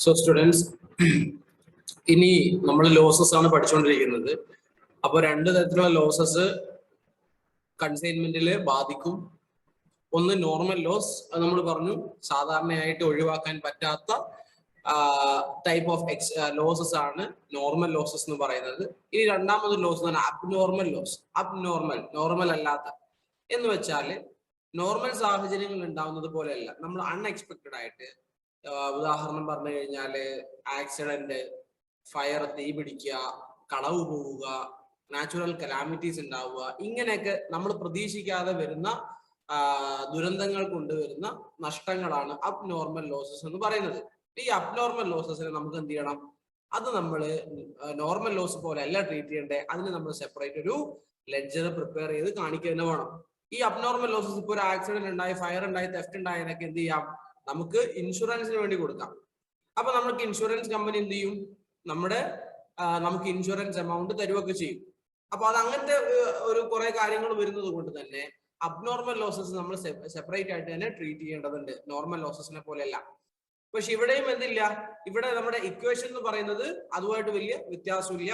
So students, ഇനി നമ്മൾ losses ആണ് പഠിച്ചുകൊണ്ടിരിക്കുന്നത്. അപ്പോൾ രണ്ട് തരത്തിലുള്ള ലോസസ് കൺസൈൻമെന്റിൽ ബാധിക്കും. ഒന്ന് നോർമൽ ലോസ്, അത് നമ്മൾ പറഞ്ഞു സാധാരണയായിട്ട് ഒഴിവാക്കാൻ പറ്റാത്ത ടൈപ്പ് ഓഫ് ലോസസ് ആണ് നോർമൽ ലോസസ് എന്ന് പറയുന്നത്. ഇനി രണ്ടാമത് ലോസ് എന്ന് പറഞ്ഞാൽ അബ്നോർമൽ ലോസ്. നോർമൽ അല്ലാത്ത എന്ന് വെച്ചാൽ നോർമൽ സാഹചര്യങ്ങളിൽ ഉണ്ടാവുന്നത് പോലെയല്ല, നമ്മൾ അൺഎക്സ്പെക്റ്റഡ് ആയിട്ട്, ഉദാഹരണം പറഞ്ഞു കഴിഞ്ഞാല് ആക്സിഡന്റ്, ഫയർ, തീ പിടിക്കുക, കളവ് പോവുക, നാച്ചുറൽ കലാമിറ്റീസ് ഉണ്ടാവുക, ഇങ്ങനെയൊക്കെ നമ്മൾ പ്രതീക്ഷിക്കാതെ വരുന്ന ദുരന്തങ്ങൾ കൊണ്ടുവരുന്ന നഷ്ടങ്ങളാണ് അബ്നോർമൽ ലോസസ് എന്ന് പറയുന്നത്. ഈ അബ്നോർമൽ ലോസസിനെ നമുക്ക് എന്ത് ചെയ്യണം? അത് നമ്മൾ നോർമൽ ലോസ് പോലെ അല്ല ട്രീറ്റ് ചെയ്യേണ്ടത്. അതിന് നമ്മൾ സെപ്പറേറ്റ് ഒരു ലെഡ്ജർ പ്രിപ്പയർ ചെയ്ത് കാണിക്കുക തന്നെ വേണം. ഈ അബ്നോർമൽ ലോസസ്, ഇപ്പോൾ ഒരു ആക്സിഡന്റ് ഉണ്ടായി, ഫയർ ഉണ്ടായി, തെഫ്റ്റ് ഉണ്ടായതൊക്കെ എന്ത് ചെയ്യാം? നമുക്ക് ഇൻഷുറൻസിന് വേണ്ടി കൊടുക്കാം. അപ്പൊ നമുക്ക് ഇൻഷുറൻസ് കമ്പനി എന്ത് ചെയ്യും? നമുക്ക് ഇൻഷുറൻസ് എമൗണ്ട് തരുവൊക്കെ ചെയ്യും. അപ്പൊ അത് അങ്ങനത്തെ ഒരു കുറെ കാര്യങ്ങൾ വരുന്നത് കൊണ്ട് തന്നെ അബ്നോർമൽ ലോസസ് നമ്മൾ സെപ്പറേറ്റ് ആയിട്ട് തന്നെ ട്രീറ്റ് ചെയ്യേണ്ടതുണ്ട്, നോർമൽ ലോസസിനെ പോലെയല്ല. പക്ഷെ ഇവിടെയും എന്തില്ല, ഇവിടെ നമ്മുടെ ഇക്വേഷൻ എന്ന് പറയുന്നത് അതുമായിട്ട് വലിയ വ്യത്യാസമില്ല.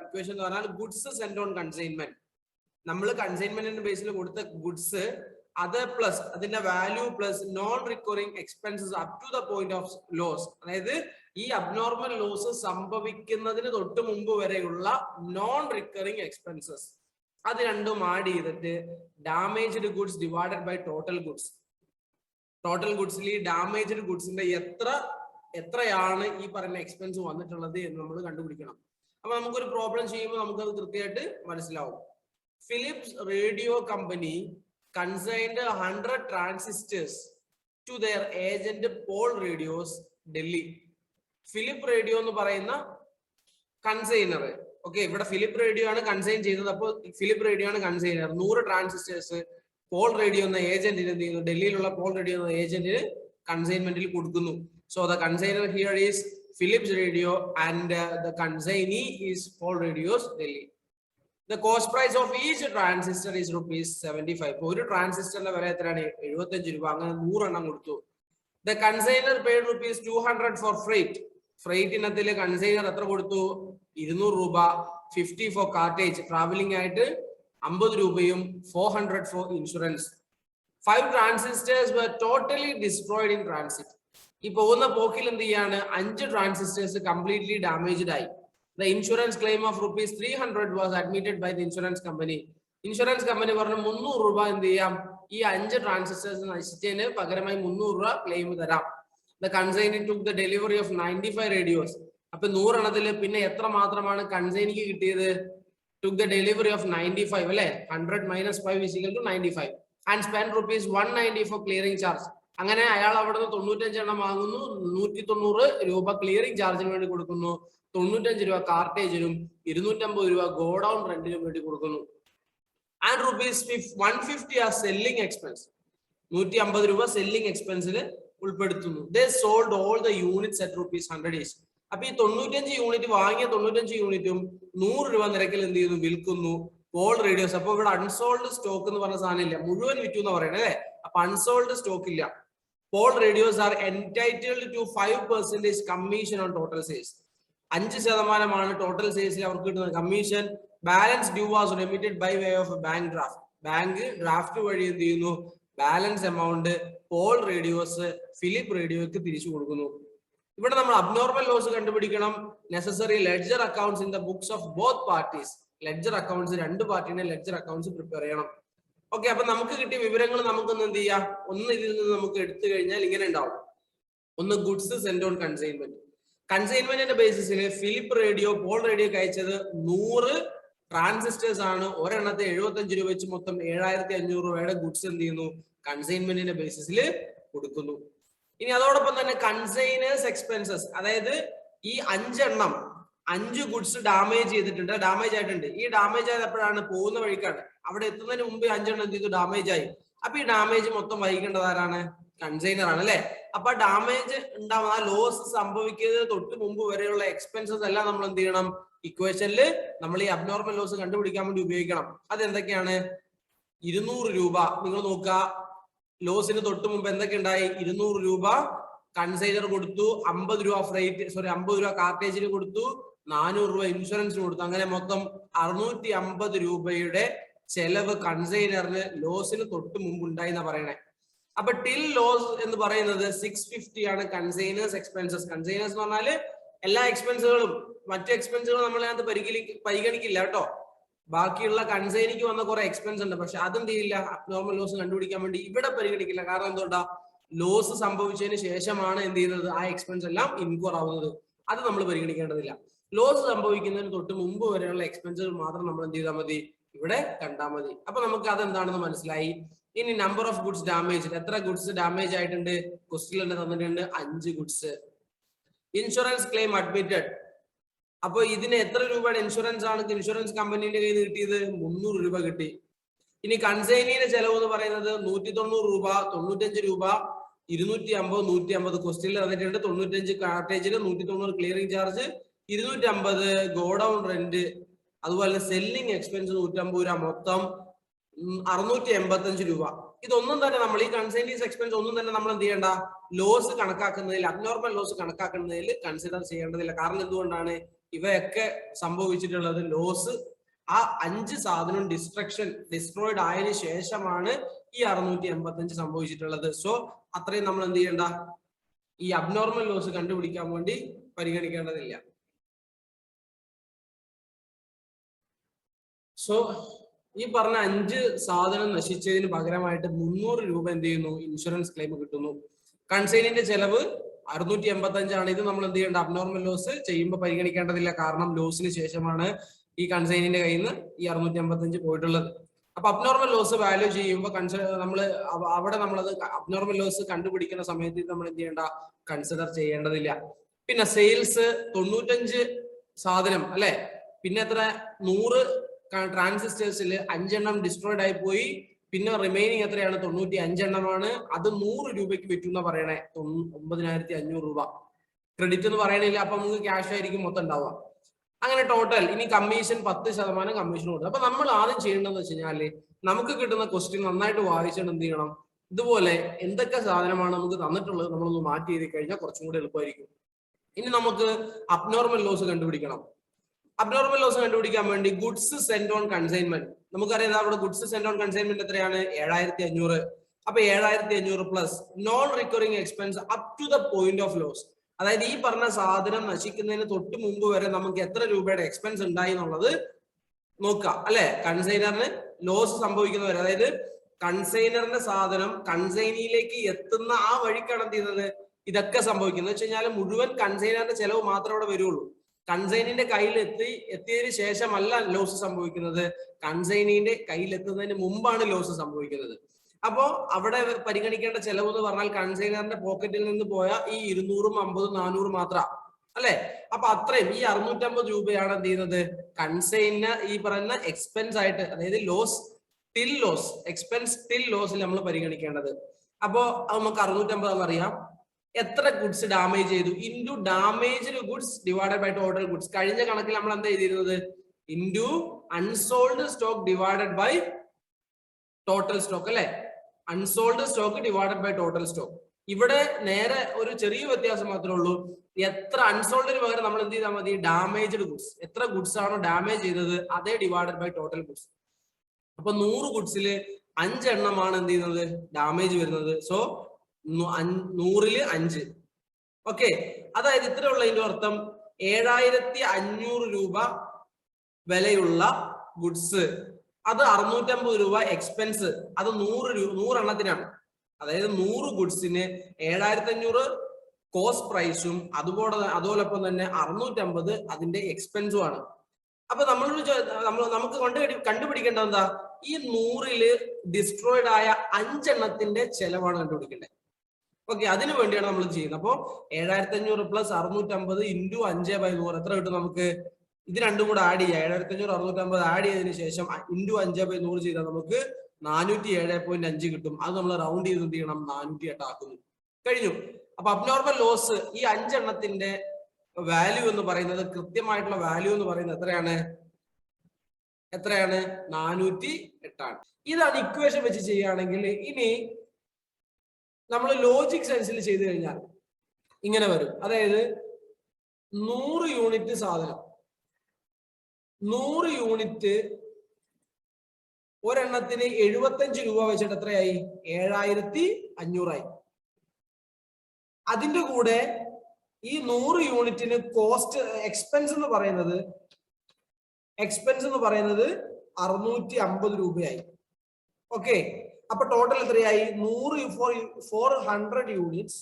ഇക്വേഷൻ എന്ന് പറഞ്ഞാൽ ഗുഡ്സ് സെൻഡ് ഓൺ കൺസൈൻമെന്റ്. നമ്മൾ കൺസൈൻമെന്റിന്റെ ബേസിൽ കൊടുത്ത ഗുഡ്സ്, അത് പ്ലസ് അതിന്റെ value plus non recurring expenses up to the point of loss. അതായത് ഈ അബ്നോർമൽ ലോസ് സംഭവിക്കുന്നതിന് തൊട്ട് മുമ്പ് വരെയുള്ള നോൺ റിക്കറിംഗ് എക്സ്പെൻസസ്, അത് രണ്ടും ആഡ് ചെയ്തിട്ട് damaged goods divided by total goods. Total ഗുഡ്സിൽ ഈ ഡാമേജ്ഡ് ഗുഡ്സിന്റെ എത്രയാണ് ഈ പറയുന്ന എക്സ്പെൻസ് വന്നിട്ടുള്ളത് എന്ന് നമ്മൾ കണ്ടുപിടിക്കണം. അപ്പൊ നമുക്കൊരു പ്രോബ്ലം ചെയ്യുമ്പോൾ നമുക്കത് കൃത്യമായിട്ട് മനസ്സിലാവും. Philips radio company consigned 100 transistors to their agent Paul Radios, Delhi. Philip radio എന്ന് പറയുന്ന കൺസൈനർ, ഓക്കെ, ഇവിടെ ഫിലിപ്പ് റേഡിയോ ആണ് കൺസൈൻ ചെയ്തത്. അപ്പോൾ ഫിലിപ്പ് റേഡിയോ ആണ് കൺസൈനർ. 100 ട്രാൻസിസ്റ്റേഴ്സ് പോൾ റേഡിയോ എന്ന ഏജന്റിന് എന്ത് ചെയ്യുന്നു? ഡൽഹിയിലുള്ള പോൾ റേഡിയോ എന്ന ഏജന്റിന് കൺസൈൻമെന്റിൽ കൊടുക്കുന്നു. So the consignor here is Philips radio and the consignee is Paul radios, Delhi. The cost price of each transistor is ₹75. ഒരു ട്രാൻസിസ്റ്ററിന്റെ വില എത്രയാണ്? 75 രൂപ. അങ്ങനെ 100 എണ്ണം കൊടുത്തു. The consignor paid ₹200 for freight. Freight ഇനത്തിൽ കൺസൈനർ എത്ര കൊടുത്തു? 200 രൂപ. 50 for cartage, ട്രാവലിംഗ് ആയിട്ട് 50 രൂപയും 400 for insurance. 5 transistors were totally destroyed in transit. ഈ പോകുന്ന പോക്കിൽ എന്ത് ചെയ്യാണ്? 5 ട്രാൻസിസ്റ്റേഴ്സ് കംപ്ലീറ്റ്ലി ഡാമേജ്ഡ് ആയി. The insurance claim of ₹300 was admitted by the insurance company. Insurance company പറഞ്ഞു 300 രൂപ എന്ത് ചെയ്യാം? ഈ 5 ട്രാൻസിസ്റ്റേഴ്സ് നശിച്ചതിന് പകരമായി 300 രൂപ ക്ലെയിം തരാം. The consignee took the delivery of 95 radios. അപ്പൊ 100 എണ്ണത്തില് പിന്നെ എത്ര മാത്രമാണ് കൺസൈനിക്ക് കിട്ടിയത്? took the delivery of 95, അല്ലെ? 100 minus 5 is equal to 95 and spent ₹190 for clearing charge. അങ്ങനെ അയാൾ അവിടുന്ന് 95 എണ്ണം വാങ്ങുന്നു, 190 രൂപ ക്ലിയറിംഗ് ചാർജിന് വേണ്ടി കൊടുക്കുന്നു, 95 രൂപ കാർട്ടേജിനും 250 രൂപ ഗോഡൌൺ റെന്റിനും വേണ്ടി കൊടുക്കുന്നു. ആൻഡ് ₹150 ആ സെല്ലിംഗ് എക്സ്പെൻസ്, 150 രൂപ സെല്ലിംഗ് എക്സ്പെൻസിൽ ഉൾപ്പെടുത്തുന്നു. They sold all the units at ₹100 each. അപ്പൊ ഈ 95 യൂണിറ്റ് വാങ്ങിയ 95 യൂണിറ്റും 100 രൂപ നിരക്കിൽ എന്ത് ചെയ്യുന്നു? വിൽക്കുന്നു പോൾ റേഡിയോസ്. അപ്പൊ ഇവിടെ അൺസോൾഡ് സ്റ്റോക്ക് എന്ന് പറഞ്ഞ സാധനം ഇല്ല, മുഴുവൻ വിറ്റു എന്ന് പറയണേ അല്ലെ? അപ്പൊ അൺസോൾഡ് സ്റ്റോക്ക് ഇല്ല. Paul Radios are entitled to 5% commission on total sales. 5% total സെയിൽസിൽ അവർക്ക് കിട്ടുന്ന commission. Balance due was remitted by way of bank draft. Bank draft വഴി എന്ത് ചെയ്യുന്നു? Balance amount Paul Radios Philip റേഡിയോക്ക് തിരിച്ചു കൊടുക്കുന്നു. ഇവിടെ നമ്മൾ അബ്നോർമൽ ലോസ് കണ്ടുപിടിക്കണം. Necessary ledger accounts in the books of both parties. Ledger accounts, രണ്ട് പാർട്ടിയുടെ ലെഡ്ജർ അക്കൗണ്ട്സ് പ്രിപ്പയർ ചെയ്യണം. ഓക്കെ, അപ്പൊ നമുക്ക് കിട്ടിയ വിവരങ്ങൾ നമുക്കൊന്ന് എന്ത് ചെയ്യാം? ഒന്ന് ഇതിൽ നിന്ന് നമുക്ക് എടുത്തു കഴിഞ്ഞാൽ ഇങ്ങനെ ഉണ്ടാവും. ഒന്ന് ഗുഡ്സ് സെൻഡ് ഓൺ കൺസൈൻമെന്റ്. കൺസൈൻമെന്റിന്റെ ബേസിസിൽ ഫിലിപ്പ് റേഡിയോ പോൾ റേഡിയോക്ക് അയച്ചത് 100 ട്രാൻസിസ്റ്റേഴ്സ് ആണ്. ഒരെണ്ണത്തെ 75 രൂപ വെച്ച് മൊത്തം 7500 രൂപയുടെ ഗുഡ്സ് എന്ത് ചെയ്യുന്നു? കൺസൈൻമെന്റിന്റെ ബേസിസിൽ കൊടുക്കുന്നു. ഇനി അതോടൊപ്പം തന്നെ കൺസൈനേഴ്സ് എക്സ്പെൻസസ്, അതായത് ഈ 5 ഗുഡ്സ് ഡാമേജ് ചെയ്തിട്ടുണ്ട്, ഡാമേജ് ആയിട്ടുണ്ട്. ഈ ഡാമേജ് ആയത് എപ്പോഴാണ്? പോകുന്ന വഴിക്കാണ്. അവിടെ എത്തുന്നതിന് മുമ്പ് 5 എന്ത് ചെയ്തു? ഡാമേജ് ആയി. അപ്പൊ ഈ ഡാമേജ് മൊത്തം വഹിക്കേണ്ടത് ആരാണ്? കൺസൈനർ ആണ്, അല്ലെ? അപ്പൊ ഡാമേജ് ഉണ്ടാവുന്ന, ആ ലോസ് സംഭവിക്കുന്നത് തൊട്ട് മുമ്പ് വരെയുള്ള എക്സ്പെൻസസ് എല്ലാം നമ്മൾ എന്ത് ചെയ്യണം? ഇക്വേഷനിൽ നമ്മൾ ഈ അബ്നോർമൽ ലോസ് കണ്ടുപിടിക്കാൻ വേണ്ടി ഉപയോഗിക്കണം. അതെന്തൊക്കെയാണ്? 200 രൂപ. നിങ്ങൾ നോക്കുക, ലോസിന് തൊട്ട് മുമ്പ് എന്തൊക്കെ ഉണ്ടായി? 200 രൂപ കൺസൈനർ കൊടുത്തു, 50 രൂപ ഫ്രൈറ്റ് 50 രൂപ കാർട്ടേജിന് കൊടുത്തു, 400 രൂപ ഇൻഷുറൻസിന് കൊടുത്തു. അങ്ങനെ മൊത്തം 650 രൂപയുടെ ചെലവ് കൺസൈനറിന് ലോസിന് തൊട്ട് മുമ്പ് ഉണ്ടായി എന്നാ പറയണേ. അപ്പൊ ടിൽ ലോസ് എന്ന് പറയുന്നത് 650 ആണ് കൺസൈനേഴ്സ് എക്സ്പെൻസസ്. കൺസൈനേഴ്സ് എന്ന് പറഞ്ഞാല് എല്ലാ എക്സ്പെൻസുകളും മറ്റു എക്സ്പെൻസുകളും നമ്മളതിനകത്ത് പരിഗണിക്കില്ല കേട്ടോ. ബാക്കിയുള്ള കൺസൈനിക്ക് വന്ന കുറെ എക്സ്പെൻസ് ഉണ്ട്, പക്ഷെ അതെന്ത് ചെയ്യില്ല, അബ്നോർമൽ ലോസ് കണ്ടുപിടിക്കാൻ വേണ്ടി ഇവിടെ പരിഗണിക്കില്ല. കാരണം എന്തുകൊണ്ടാ, ലോസ് സംഭവിച്ചതിന് ശേഷമാണ് എന്ത് ചെയ്യുന്നത്, ആ എക്സ്പെൻസ് എല്ലാം ഇൻക്വയർ ആവുന്നത്. അത് നമ്മൾ പരിഗണിക്കേണ്ടതില്ല. ലോസ് സംഭവിക്കുന്നതിന് തൊട്ട് മുമ്പ് വരെയുള്ള എക്സ്പെൻസുകൾ മാത്രം നമ്മൾ എന്ത് ചെയ്താൽ മതി, ഇവിടെ കണ്ടാൽ മതി. അപ്പൊ നമുക്ക് അതെന്താണെന്ന് മനസ്സിലായി. ഇനി നമ്പർ ഓഫ് ഗുഡ്സ് ഡാമേജ്, എത്ര ഗുഡ്സ് ഡാമേജ് ആയിട്ടുണ്ട്, ക്വസ്റ്റ്യൻ തന്നിട്ടുണ്ട് 5 ഗുഡ്സ്. ഇൻഷുറൻസ് ക്ലെയിം അഡ്മിറ്റഡ്, അപ്പൊ ഇതിന് എത്ര രൂപയുടെ ഇൻഷുറൻസ് ആണ് ഇൻഷുറൻസ് കമ്പനിയുടെ കയ്യിൽ കിട്ടിയത്, 300 രൂപ കിട്ടി. ഇനി കൺസൈനിയുടെ ചെലവ് എന്ന് പറയുന്നത് 190 രൂപ, 95 രൂപ, 250, 150 ക്വസ്റ്റ്യനിൽ തന്നിട്ടുണ്ട്. 95 കാർട്ടേജിന്, 190 ക്ലിയറിംഗ് ചാർജ്, 250 ഗോഡൌൺ റെന്റ്, അതുപോലെ സെല്ലിംഗ് എക്സ്പെൻസ് 150 രൂപ, മൊത്തം 685 രൂപ. ഇതൊന്നും തന്നെ നമ്മൾ ഈ കൺസൈനീസ് എക്സ്പെൻസ് ഒന്നും തന്നെ നമ്മൾ എന്ത് ചെയ്യേണ്ട, ലോസ് കണക്കാക്കുന്നതിൽ, അബ്നോർമൽ ലോസ് കണക്കാക്കുന്നതിൽ കൺസിഡർ ചെയ്യേണ്ടതില്ല. കാരണം എന്തുകൊണ്ടാണ്, ഇവയൊക്കെ സംഭവിച്ചിട്ടുള്ളത് ലോസ് ആ 5 സാധനം ഡിസ്ട്രോയിഡ് ആയതിനു ശേഷമാണ് ഈ 685 സംഭവിച്ചിട്ടുള്ളത്. സോ അത്രയും നമ്മൾ എന്ത് ചെയ്യേണ്ട, ഈ അബ്നോർമൽ ലോസ് കണ്ടുപിടിക്കാൻ വേണ്ടി പരിഗണിക്കേണ്ടതില്ല. സോ ഈ പറഞ്ഞ 5 സാധനം നശിച്ചതിന് പകരമായിട്ട് 300 രൂപ എന്ത് ചെയ്യുന്നു, ഇൻഷുറൻസ് ക്ലെയിം കിട്ടുന്നു. കൺസൈനിന്റെ ചെലവ് 685 ആണ്. ഇത് നമ്മൾ എന്ത് ചെയ്യേണ്ട, അബ്നോർമൽ ലോസ് ചെയ്യുമ്പോൾ പരിഗണിക്കേണ്ടതില്ല. കാരണം ലോസിന് ശേഷമാണ് ഈ കൺസൈനിന്റെ കയ്യിൽ നിന്ന് ഈ 685 പോയിട്ടുള്ളത്. അപ്പൊ അബ്നോർമൽ ലോസ് വാല്യൂ ചെയ്യുമ്പോൾ നമ്മൾ അവിടെ നമ്മളത് അബ്നോർമൽ ലോസ് കണ്ടുപിടിക്കുന്ന സമയത്ത് നമ്മൾ എന്ത് ചെയ്യേണ്ട, കൺസിഡർ ചെയ്യേണ്ടതില്ല. പിന്നെ സെയിൽസ് 95 സാധനം അല്ലെ, പിന്നെ എത്ര 100 ട്രാൻസിസ്റ്റേഴ്സിൽ 5 എണ്ണം ഡിസ്ട്രോയിഡ് ആയി പോയി. പിന്നെ റിമൈനിങ് എത്രയാണ്, 95 എണ്ണമാണ്. അത് 100 രൂപയ്ക്ക് വിറ്റു എന്ന് പറയണേ, 9500 രൂപ. ക്രെഡിറ്റ് എന്ന് പറയണില്ല, അപ്പൊ നമുക്ക് ക്യാഷ് ആയിരിക്കും മൊത്തം ഉണ്ടാവുക. അങ്ങനെ ടോട്ടൽ. ഇനി കമ്മീഷൻ 10% കമ്മീഷൻ കൊടുക്കും. അപ്പൊ നമ്മൾ ആദ്യം ചെയ്യേണ്ടതെന്ന് വെച്ച് കഴിഞ്ഞാല്, നമുക്ക് കിട്ടുന്ന ക്വസ്റ്റ്യൻ നന്നായിട്ട് വായിച്ചിട്ട് എന്ത് ചെയ്യണം, ഇതുപോലെ എന്തൊക്കെ സാധനമാണ് നമുക്ക് തന്നിട്ടുള്ളത് നമ്മളൊന്ന് മാറ്റി എഴുതി കഴിഞ്ഞാൽ കുറച്ചും കൂടി എളുപ്പമായിരിക്കും. ഇനി നമുക്ക് അബ്നോർമൽ ലോസ് കണ്ടുപിടിക്കണം. അബ്നോർമൽ ലോസ് കണ്ടുപിടിക്കാൻ വേണ്ടി ഗുഡ്സ് സെന്റ് ഓൺ കൺസൈൻമെന്റ്, നമുക്കറിയാം അവിടെ ഗുഡ്സ് സെന്റ് ഓൺ കൺസൈൻമെന്റ് എത്രയാണ്, 7500. അപ്പൊ 7500 plus non recurring expense up to the point of loss. അതായത് ഈ പറഞ്ഞ സാധനം നശിക്കുന്നതിന് തൊട്ട് മുമ്പ് വരെ നമുക്ക് എത്ര രൂപയുടെ എക്സ്പെൻസ് ഉണ്ടായി എന്നുള്ളത് നോക്കുക അല്ലെ. കൺസൈനറിന് ലോസ് സംഭവിക്കുന്നവരെ, അതായത് കൺസൈനറിന്റെ സാധനം കൺസൈനിയിലേക്ക് എത്തുന്ന ആ വഴിക്കാണ് എന്ത് ചെയ്യുന്നത്, ഇതൊക്കെ സംഭവിക്കുന്നത് വെച്ച് കഴിഞ്ഞാൽ മുഴുവൻ കൺസൈനറിന്റെ ചെലവ് മാത്രമേ അവിടെ വരുള്ളൂ. കൺസൈനിന്റെ കയ്യിൽ എത്തിയതിനു ശേഷമല്ല ലോസ് സംഭവിക്കുന്നത്, കൺസൈനിന്റെ കയ്യിൽ എത്തുന്നതിന് മുമ്പാണ് ലോസ് സംഭവിക്കുന്നത്. അപ്പോ അവിടെ പരിഗണിക്കേണ്ട ചെലവ് എന്ന് പറഞ്ഞാൽ കൺസൈനറിന്റെ പോക്കറ്റിൽ നിന്ന് പോയ ഈ 200, 50, 400 മാത്രം അല്ലെ. അപ്പൊ അത്രയും ഈ 650 രൂപയാണ് എന്ത് ചെയ്യുന്നത്, കൺസൈന് ഈ പറയുന്ന എക്സ്പെൻസ് ആയിട്ട്, അതായത് loss till loss, expense till ലോസിൽ നമ്മൾ പരിഗണിക്കേണ്ടത്. അപ്പോ അത് നമുക്ക് 650 അറിയാം. എത്ര ഗുഡ്സ് ഡാമേജ് ചെയ്തു into damaged goods divided by total goods. കഴിഞ്ഞ കണക്കിൽ നമ്മൾ എന്താ ചെയ്തിരുന്നത്, into unsold stock divided by total stock അല്ലെ. Unsold stock divided by total stock. ഇവിടെ നേരെ ഒരു ചെറിയ വ്യത്യാസം മാത്രമേ ഉള്ളൂ. എത്ര അൺസോൾഡിന് പകരം നമ്മൾ എന്ത് ചെയ്താൽ മതി, ഡാമേജ്ഡ് ഗുഡ്സ്, എത്ര ഗുഡ്സ് ആണോ ഡാമേജ് ചെയ്തത് അതേ ഡിവൈഡഡ് ബൈ ടോട്ടൽ ഗുഡ്സ്. അപ്പൊ 100 ഗുഡ്സിൽ 5 എണ്ണമാണ് എന്ത് ചെയ്യുന്നത്, ഡാമേജ് വരുന്നത്. സോ 100ൽ 5. ഓക്കെ, അതായത് ഇത്രയുള്ളതിന്റെ അർത്ഥം 7500 രൂപ വിലയുള്ള ഗുഡ്സ്, അത് 650 രൂപ എക്സ്പെൻസ്, അത് 100 എണ്ണത്തിനാണ്. അതായത് 100 ഗുഡ്സിന് 7500 കോസ്റ്റ് പ്രൈസും അതോടൊപ്പം തന്നെ 650 അതിന്റെ എക്സ്പെൻസും ആണ്. അപ്പൊ നമുക്ക് കണ്ടുപിടിക്കേണ്ടത് എന്താ, ഈ 100ൽ ഡിസ്ട്രോയിഡ് ആയ 5 എണ്ണത്തിന്റെ ചെലവാണ് കണ്ടുപിടിക്കേണ്ടത്. ഓക്കെ, അതിനു വേണ്ടിയാണ് നമ്മൾ ചെയ്യുന്നത്. അപ്പോ 7500 പ്ലസ് 650 ഇൻറ്റു 5/100 എത്ര കിട്ടും നമുക്ക്, ഇത് രണ്ടും കൂടെ ആഡ് ചെയ്യാം. 7500 650 ആഡ് ചെയ്തതിനു ശേഷം ഇൻറ്റു 5/100 ചെയ്താൽ നമുക്ക് 407.5 കിട്ടും. അത് നമ്മൾ റൗണ്ട് ചെയ്ത് എന്ത് ചെയ്യണം, 408 ആക്കുന്നു. കഴിഞ്ഞു. അപ്പൊ അബ്നോർമൽ ലോസ് ഈ 5 എണ്ണത്തിന്റെ വാല്യൂ എന്ന് പറയുന്നത്, കൃത്യമായിട്ടുള്ള വാല്യൂ എന്ന് പറയുന്നത് എത്രയാണ് 408 ആണ്. ഇതാണ് ഇക്വേഷൻ വെച്ച് ചെയ്യുകയാണെങ്കിൽ. ഇനി നമ്മൾ ലോജിക് സെൻസിൽ ചെയ്തു കഴിഞ്ഞാൽ ഇങ്ങനെ വരും. അതായത് 100 യൂണിറ്റ് സാധനം, 100 യൂണിറ്റ് ഒരെണ്ണത്തിന് 75 രൂപ വെച്ചിട്ട് എത്രയായി? 7500 ആയി. അതിന്റെ കൂടെ ഈ 100 യൂണിറ്റിന് കോസ്റ്റ് എക്സ്പെൻസ് എന്ന് പറയുന്നത് 650 രൂപയായി. ഓക്കെ, അപ്പൊ ടോട്ടൽ എത്രയായി? 100 ഫോർ 100 യൂണിറ്റ്സ്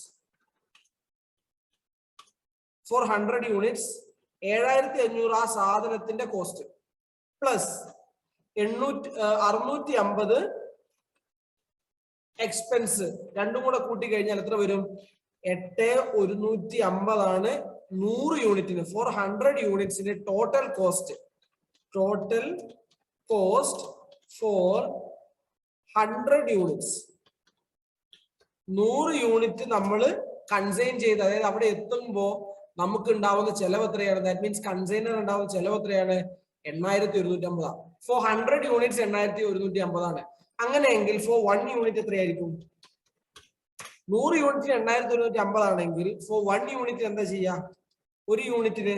7500 ആ സാധനത്തിന്റെ കോസ്റ്റ് പ്ലസ് 650 എക്സ്പെൻസ് രണ്ടും കൂടെ കൂട്ടി കഴിഞ്ഞാൽ എത്ര വരും? 8150 ആണ് 100 യൂണിറ്റിന്. ഫോർ 100 യൂണിറ്റ്സിന്റെ total cost for 100 units. 100 unit നമ്മൾ കൺസൈൻ ചെയ്ത്, അതായത് അവിടെ എത്തുമ്പോ നമുക്ക് ഉണ്ടാവുന്ന ചെലവ് എത്രയാണ്? ദാറ്റ് മീൻസ് കൺസൈനർ ഉണ്ടാവുന്ന ചെലവ് എത്രയാണ്? 8150. ഫോർ 100 യൂണിറ്റ്സ് 8150 ആണ്. അങ്ങനെയെങ്കിൽ ഫോർ 1 യൂണിറ്റ് എത്രയായിരിക്കും? 100 യൂണിറ്റിന് 8150 ആണെങ്കിൽ ഫോർ 1 യൂണിറ്റ് എന്താ ചെയ്യാ? ഒരു യൂണിറ്റിന്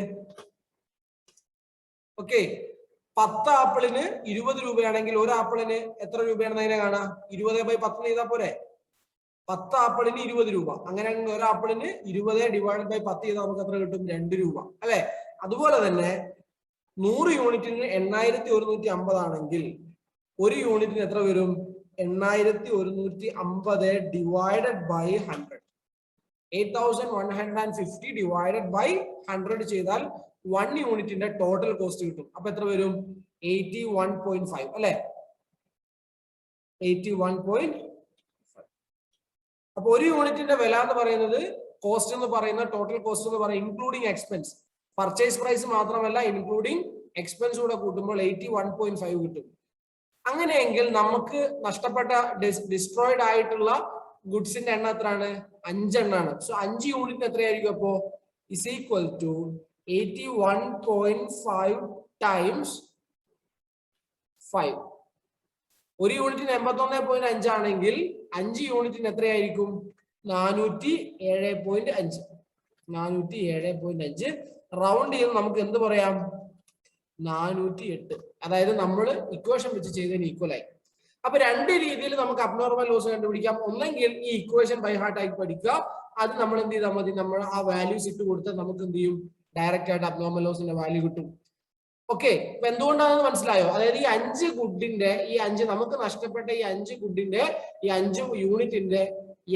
ഓക്കെ 10 ആപ്പിളിന് 20 രൂപയാണെങ്കിൽ ഒരു ആപ്പിളിന് എത്ര രൂപയാണെന്ന് അതിനെ കാണാം? 20/10 ചെയ്താൽ പോരെ? 10 ആപ്പിളിന് 20 രൂപ. അങ്ങനെയാണെങ്കിൽ ഒരു ആപ്പിളിന് 20/10 ചെയ്താൽ നമുക്ക് എത്ര കിട്ടും? 2 രൂപ അല്ലെ? അതുപോലെ തന്നെ 100 യൂണിറ്റിന് 8150 ആണെങ്കിൽ ഒരു യൂണിറ്റിന് എത്ര വരും? 8150 ഡിവൈഡഡ് ബൈ 100. 8150 ഡിവൈഡഡ് ബൈ 100 ചെയ്താൽ 1 യൂണിറ്റിന്റെ ടോട്ടൽ കോസ്റ്റ് കിട്ടും. അപ്പൊ എത്ര വരും? 81.5 അല്ലെ? 81.5. അപ്പൊ ഒരു യൂണിറ്റിന്റെ വില എന്ന് പറയുന്നത്, കോസ്റ്റ് എന്ന് പറയുന്ന, ടോട്ടൽ കോസ്റ്റ് എന്ന് പറയുന്നത് ഇൻക്ലൂഡിങ് എക്സ്പെൻസ്, പർച്ചേസ് പ്രൈസ് മാത്രമല്ല ഇൻക്ലൂഡിങ് എക്സ്പെൻസ് കൂടെ കൂട്ടുമ്പോൾ 81.5 കിട്ടും. അങ്ങനെയെങ്കിൽ നമുക്ക് നഷ്ടപ്പെട്ട ഡിസ്ട്രോയിഡ് ആയിട്ടുള്ള ഗുഡ്സിന്റെ എണ്ണം എത്രയാണ്? 5 എണ്ണാണ്. സോ 5 യൂണിറ്റിന് എത്രയായിരിക്കും? അപ്പോ ഇസ് ഈക്വൽ ടു 81.5 ടൈംസ് 5. ഒരു യൂണിറ്റിന് 81.5 ആണെങ്കിൽ 5 യൂണിറ്റിന് എത്രയായിരിക്കും? 407.5. 407.5 റൗണ്ട് ചെയ്ത് നമുക്ക് എന്ത് പറയാം? 408. അതായത് നമ്മൾ ഇക്വേഷൻ വെച്ച് ചെയ്തതിന് ഈക്വൽ ആയി. അപ്പൊ രണ്ട് രീതിയിൽ നമുക്ക് അബ്നോർമൽ ലോസ് കണ്ടുപിടിക്കാം. ഒന്നെങ്കിൽ ഈ ഇക്വേഷൻ ബൈ ഹാർട്ട് ആയി പഠിക്കുക, അത് നമ്മൾ എന്ത് ചെയ്താൽ മതി? നമ്മൾ ആ വാല്യൂസ് ഇട്ട് കൊടുത്താൽ നമുക്ക് എന്ത് ചെയ്യും? ഡയറക്റ്റ് ആയിട്ട് അബ്നോർമൽ ലോസിന്റെ വാല്യൂ കിട്ടും. ഓക്കെ, അപ്പൊ എന്തുകൊണ്ടാണെന്ന് മനസ്സിലായോ? അതായത് ഈ 5 ഗുഡിന്റെ നമുക്ക് നഷ്ടപ്പെട്ട ഈ 5 ഗുഡിന്റെ ഈ 5 യൂണിറ്റിന്റെ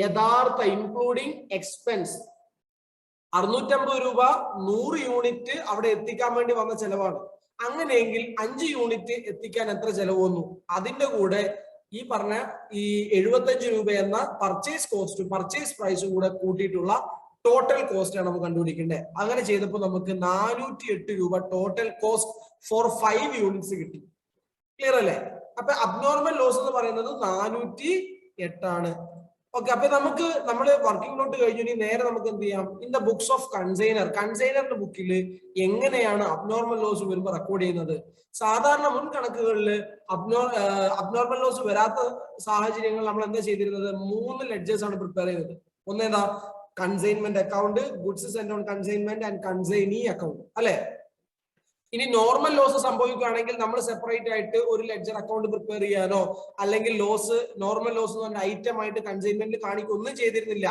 യഥാർത്ഥ ഇൻക്ലൂഡിങ് എക്സ്പെൻസ് 650 രൂപ 100 യൂണിറ്റ് അവിടെ എത്തിക്കാൻ വേണ്ടി വന്ന ചെലവാണ്. അങ്ങനെയെങ്കിൽ 5 യൂണിറ്റ് എത്തിക്കാൻ എത്ര ചെലവ് വന്നു? അതിന്റെ കൂടെ ഈ പറഞ്ഞ ഈ 75 രൂപ എന്ന പർച്ചേസ് പ്രൈസും കൂടെ കൂട്ടിയിട്ടുള്ള ടോട്ടൽ കോസ്റ്റ് ആണ് നമുക്ക് കണ്ടുപിടിക്കേണ്ടത്. അങ്ങനെ ചെയ്തപ്പോൾ നമുക്ക് 408 രൂപ ടോട്ടൽ കോസ്റ്റ് ഫോർ 5 യൂണിറ്റ്സ് കിട്ടി. ക്ലിയർ അല്ലേ? അപ്പൊ അബ്നോർമൽ ലോസ് എന്ന് പറയുന്നത് 408 ആണ്. ഓക്കെ, അപ്പൊ നമ്മൾ വർക്കിംഗ് നോട്ട് കഴിഞ്ഞു. ഇനി നേരെ നമുക്ക് എന്ത് ചെയ്യാം? ഇൻ ദ ബുക്സ് ഓഫ് കൺസൈനറിന്റെ ബുക്കിൽ എങ്ങനെയാണ് അബ്നോർമൽ ലോസ് വരുമ്പോൾ റെക്കോർഡ് ചെയ്യുന്നത്? സാധാരണ മുൻ കണക്കുകളിൽ അബ്നോർമൽ ലോസ് വരാത്ത സാഹചര്യങ്ങൾ നമ്മൾ എന്താ ചെയ്തിരുന്നത്? 3 ലെഡ്ജേഴ്സ് ആണ് പ്രിപ്പയർ ചെയ്തത്. ഒന്നേതാ? Consignment account, goods sent on consignment and consignee account അല്ലെ? ഇനി നോർമൽ ലോസ് സംഭവിക്കുകയാണെങ്കിൽ നമ്മൾ സെപ്പറേറ്റ് ആയിട്ട് ഒരു ലെഡ്ജർ അക്കൗണ്ട് പ്രിപ്പയർ ചെയ്യാനോ അല്ലെങ്കിൽ നോർമൽ ലോസ് എന്ന് പറഞ്ഞ ഐറ്റം ആയിട്ട് കൺസൈൻമെന്റ് കാണിക്കൊന്നും ചെയ്തിരുന്നില്ല.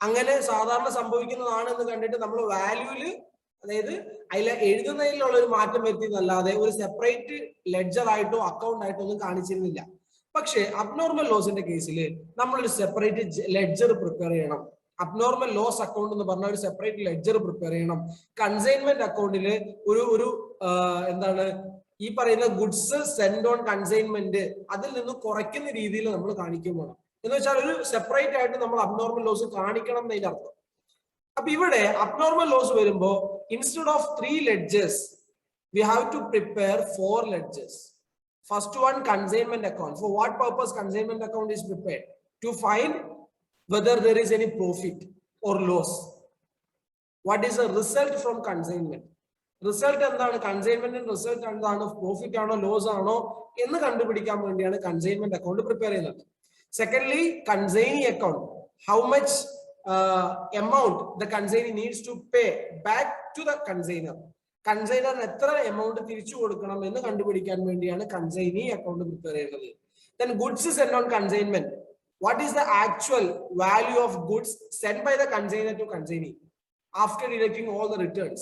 അങ്ങനെ സാധാരണ സംഭവിക്കുന്നതാണ് എന്ന് കണ്ടിട്ട് നമ്മൾ വാല്യൂല്, അതായത് അതിൽ എഴുതുന്നതിലുള്ള ഒരു മാറ്റം വരുത്തിയെന്നല്ലാതെ ഒരു സെപ്പറേറ്റ് ലെഡ്ജർ ആയിട്ടോ അക്കൗണ്ട് ആയിട്ടോ ഒന്നും കാണിച്ചിരുന്നില്ല. പക്ഷെ അബ്നോർമൽ ലോസിന്റെ കേസിൽ നമ്മളൊരു സെപ്പറേറ്റ് ലെഡ്ജർ പ്രിപ്പയർ ചെയ്യണം. അബ്നോർമൽ ലോസ് അക്കൗണ്ട് എന്ന് പറഞ്ഞ ഒരു സെപ്പറേറ്റ് ലെഡ്ജർ പ്രിപ്പയർ ചെയ്യണം. കൺസൈൻമെന്റ് അക്കൗണ്ടില് ഒരു എന്താണ് ഈ പറയുന്ന ഗുഡ്സ് സെൻഡ് ഓൺ കൺസൈൻമെന്റ് അതിൽ നിന്ന് കുറയ്ക്കുന്ന രീതിയിൽ നമ്മൾ കാണിക്കുമ്പോൾ, എന്ന് വെച്ചാൽ ഒരു സെപ്പറേറ്റ് ആയിട്ട് നമ്മൾ അബ്നോർമൽ ലോസ് കാണിക്കണം എന്നതിന്റെ അർത്ഥം. അപ്പൊ ഇവിടെ അബ്നോർമൽ ലോസ് വരുമ്പോ instead of 3 ledgers we have to prepare 4 ledgers. First one, consignment account. For what purpose consignment account is prepared? To find whether there is any profit or loss. What is the result from consignment? Result എന്താണ്? Consignment result എന്താണ്? Profit ആണോ loss ആണോ എന്ന് കണ്ടുപിടിക്കാൻ വേണ്ടിയാണ് consignment account prepare ചെയ്യുന്നത്. Secondly, consignee account. How much amount the consignee needs to pay back to the consignor. Consignor എത്ര amount തിരിച്ചു കൊടുക്കണം എന്ന് കണ്ടുപിടിക്കാൻ വേണ്ടിയാണ് കൺസൈനി അക്കൗണ്ട് പ്രിപ്പയർ ചെയ്യുന്നത്. Then goods sent on consignment. What is the actual value of goods sent by the consignor to consignee after deducting all the returns?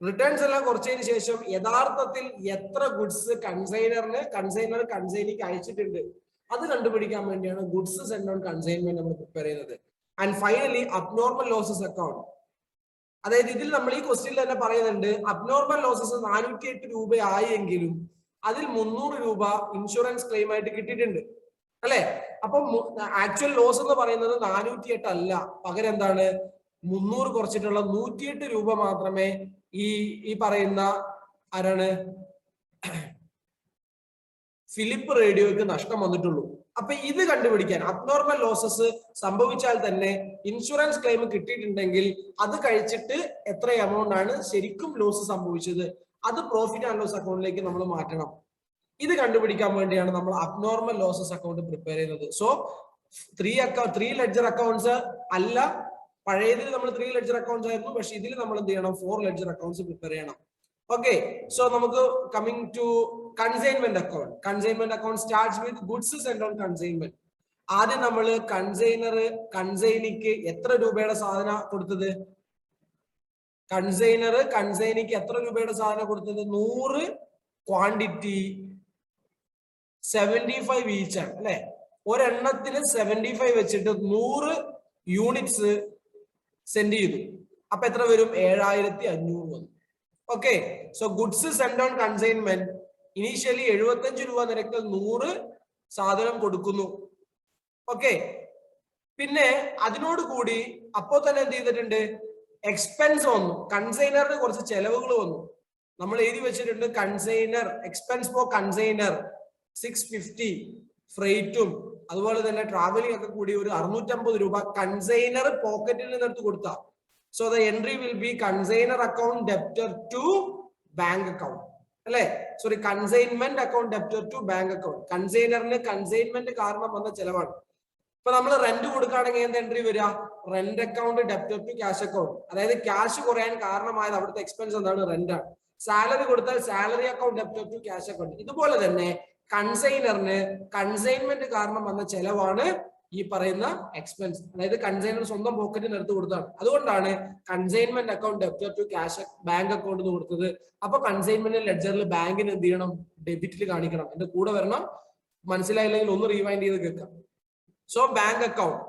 Returns എല്ലാം കുറച്ചതിന് ശേഷം യഥാർത്ഥത്തിൽ എത്ര ഗുഡ്സ് കൺസൈനിക്ക് അയച്ചിട്ടുണ്ട് അത് കണ്ടുപിടിക്കാൻ വേണ്ടിയാണ് ഗുഡ്സ് സെൻഡ് ഓൺ കൺസൈൻമെന്റ് നമ്മൾ പ്രിപ്പയർ ചെയ്യുന്നത്. And finally abnormal losses account. അതായത് ഇതിൽ നമ്മൾ ഈ ക്വസ്റ്റ്യനിൽ തന്നെ പറയുന്നുണ്ട് അബ്നോർമൽ ലോസസ് 408 രൂപയായി എങ്കിലും അതിൽ 300 രൂപ ഇൻഷുറൻസ് ക്ലെയിം ആയിട്ട് കിട്ടിയിട്ടുണ്ട് അല്ലെ. അപ്പം ആക്ച്വൽ ലോസ് എന്ന് പറയുന്നത് 408 അല്ല, പകരം എന്താണ് 300 കുറച്ചിട്ടുള്ള 108 രൂപ മാത്രമേ ഈ പറയുന്ന ആരാണ് ഫിലിപ്പ് റേഡിയോയ്ക്ക് നഷ്ടം വന്നിട്ടുള്ളൂ. അപ്പൊ ഇത് കണ്ടുപിടിക്കാൻ അബ്നോർമൽ ലോസസ് സംഭവിച്ചാൽ തന്നെ ഇൻഷുറൻസ് ക്ലെയിം കിട്ടിയിട്ടുണ്ടെങ്കിൽ അത് കഴിച്ചിട്ട് എത്ര എമൗണ്ട് ആണ് ശരിക്കും ലോസ് സംഭവിച്ചത് അത് പ്രോഫിറ്റ് ആൻഡ് ലോസ് അക്കൗണ്ടിലേക്ക് നമ്മൾ മാറ്റണം. ഇത് കണ്ടുപിടിക്കാൻ വേണ്ടിയാണ് നമ്മൾ അബ്നോർമൽ ലോസസ് അക്കൗണ്ട് പ്രിപ്പയർ ചെയ്യുന്നത്. സോ 3 ലെഡ്ജർ അക്കൗണ്ട്സ് അല്ല, പഴയതിൽ നമ്മൾ 3 ലെഡ്ജർ അക്കൗണ്ട്സ് ആയിരുന്നു, പക്ഷെ ഇതിൽ നമ്മൾ എന്ത് ചെയ്യണം 4 ലെഡ്ജർ അക്കൗണ്ട്സ് പ്രിപ്പയർ ചെയ്യണം. ഓക്കെ, സോ നമുക്ക് coming to consignment account. Consignment account starts with goods send on consignment. ആദ്യം നമ്മൾ കൺസൈനിക്ക് എത്ര രൂപയുടെ സാധന കൊടുത്തത്? കൺസൈനിക്ക് എത്ര രൂപയുടെ സാധനം കൊടുത്തത്? 100 ക്വാണ്ടിറ്റി 75 ഈച്ച് ആണ് അല്ലെ. ഒരെണ്ണത്തിന് 75 വെച്ചിട്ട് 100 യൂണിറ്റ്സ് സെൻഡ് ചെയ്തു. അപ്പൊ എത്ര വരും? 7500 വന്നു. Okay, so goods send on consignment initially 75 രൂപ നിരക്കിൽ 100 സാധനം കൊടുക്കുന്നു. ഓക്കെ, പിന്നെ അതിനോട് കൂടി അപ്പോ തന്നെ എന്ത് ചെയ്തിട്ടുണ്ട്? എക്സ്പെൻസ് വന്നു. കൺസൈനറിന് കുറച്ച് ചെലവുകൾ വന്നു. നമ്മൾ എഴുതി വെച്ചിട്ടുണ്ട് കൺസൈനർ എക്സ്പെൻസ് ഫോർ കൺസൈനർ 650, ഫ്രൈറ്റും അതുപോലെ തന്നെ ട്രാവലിംഗ് ഒക്കെ കൂടി ഒരു 650 രൂപ കൺസൈനർ പോക്കറ്റിൽ നിന്ന് എടുത്ത് കൊടുത്ത. So the entry will be consignor account debtor to bank account അല്ലെ. Sorry, consignment account debtor to bank account. കൺസൈനറിന് കൺസൈൻമെന്റ് കാരണം വന്ന ചെലവാണ്. ഇപ്പൊ നമ്മൾ റെന്റ് കൊടുക്കുകയാണെങ്കിൽ എന്ത് എൻട്രി വരിക? Rent account debtor to cash account. അതായത് ക്യാഷ് കുറയാൻ കാരണമായത് അവിടുത്തെ എക്സ്പെൻസ് എന്താണ്? റെന്റ് ആണ്. സാലറി കൊടുത്താൽ salary account debtor to cash account. ഇതുപോലെ തന്നെ കൺസൈനറിന് കൺസൈൻമെന്റ് കാരണം വന്ന ചെലവാണ് ഈ പറയുന്ന എക്സ്പെൻസ്. അതായത് കൺസൈനർ സ്വന്തം പോക്കറ്റിന് എടുത്ത് കൊടുത്താണ്. അതുകൊണ്ടാണ് consignment account debtor to cash bank account എന്ന് കൊടുത്തത്. അപ്പൊ കൺസൈൻമെന്റ് ലെഡ്ജറിൽ ബാങ്കിന് എന്ത് ചെയ്യണം? ഡെബിറ്റിൽ കാണിക്കണം. എന്റെ കൂടെ വരണം. മനസ്സിലായില്ലെങ്കിൽ ഒന്ന് റീവൈൻഡ് ചെയ്ത് കേൾക്കാം. So bank account.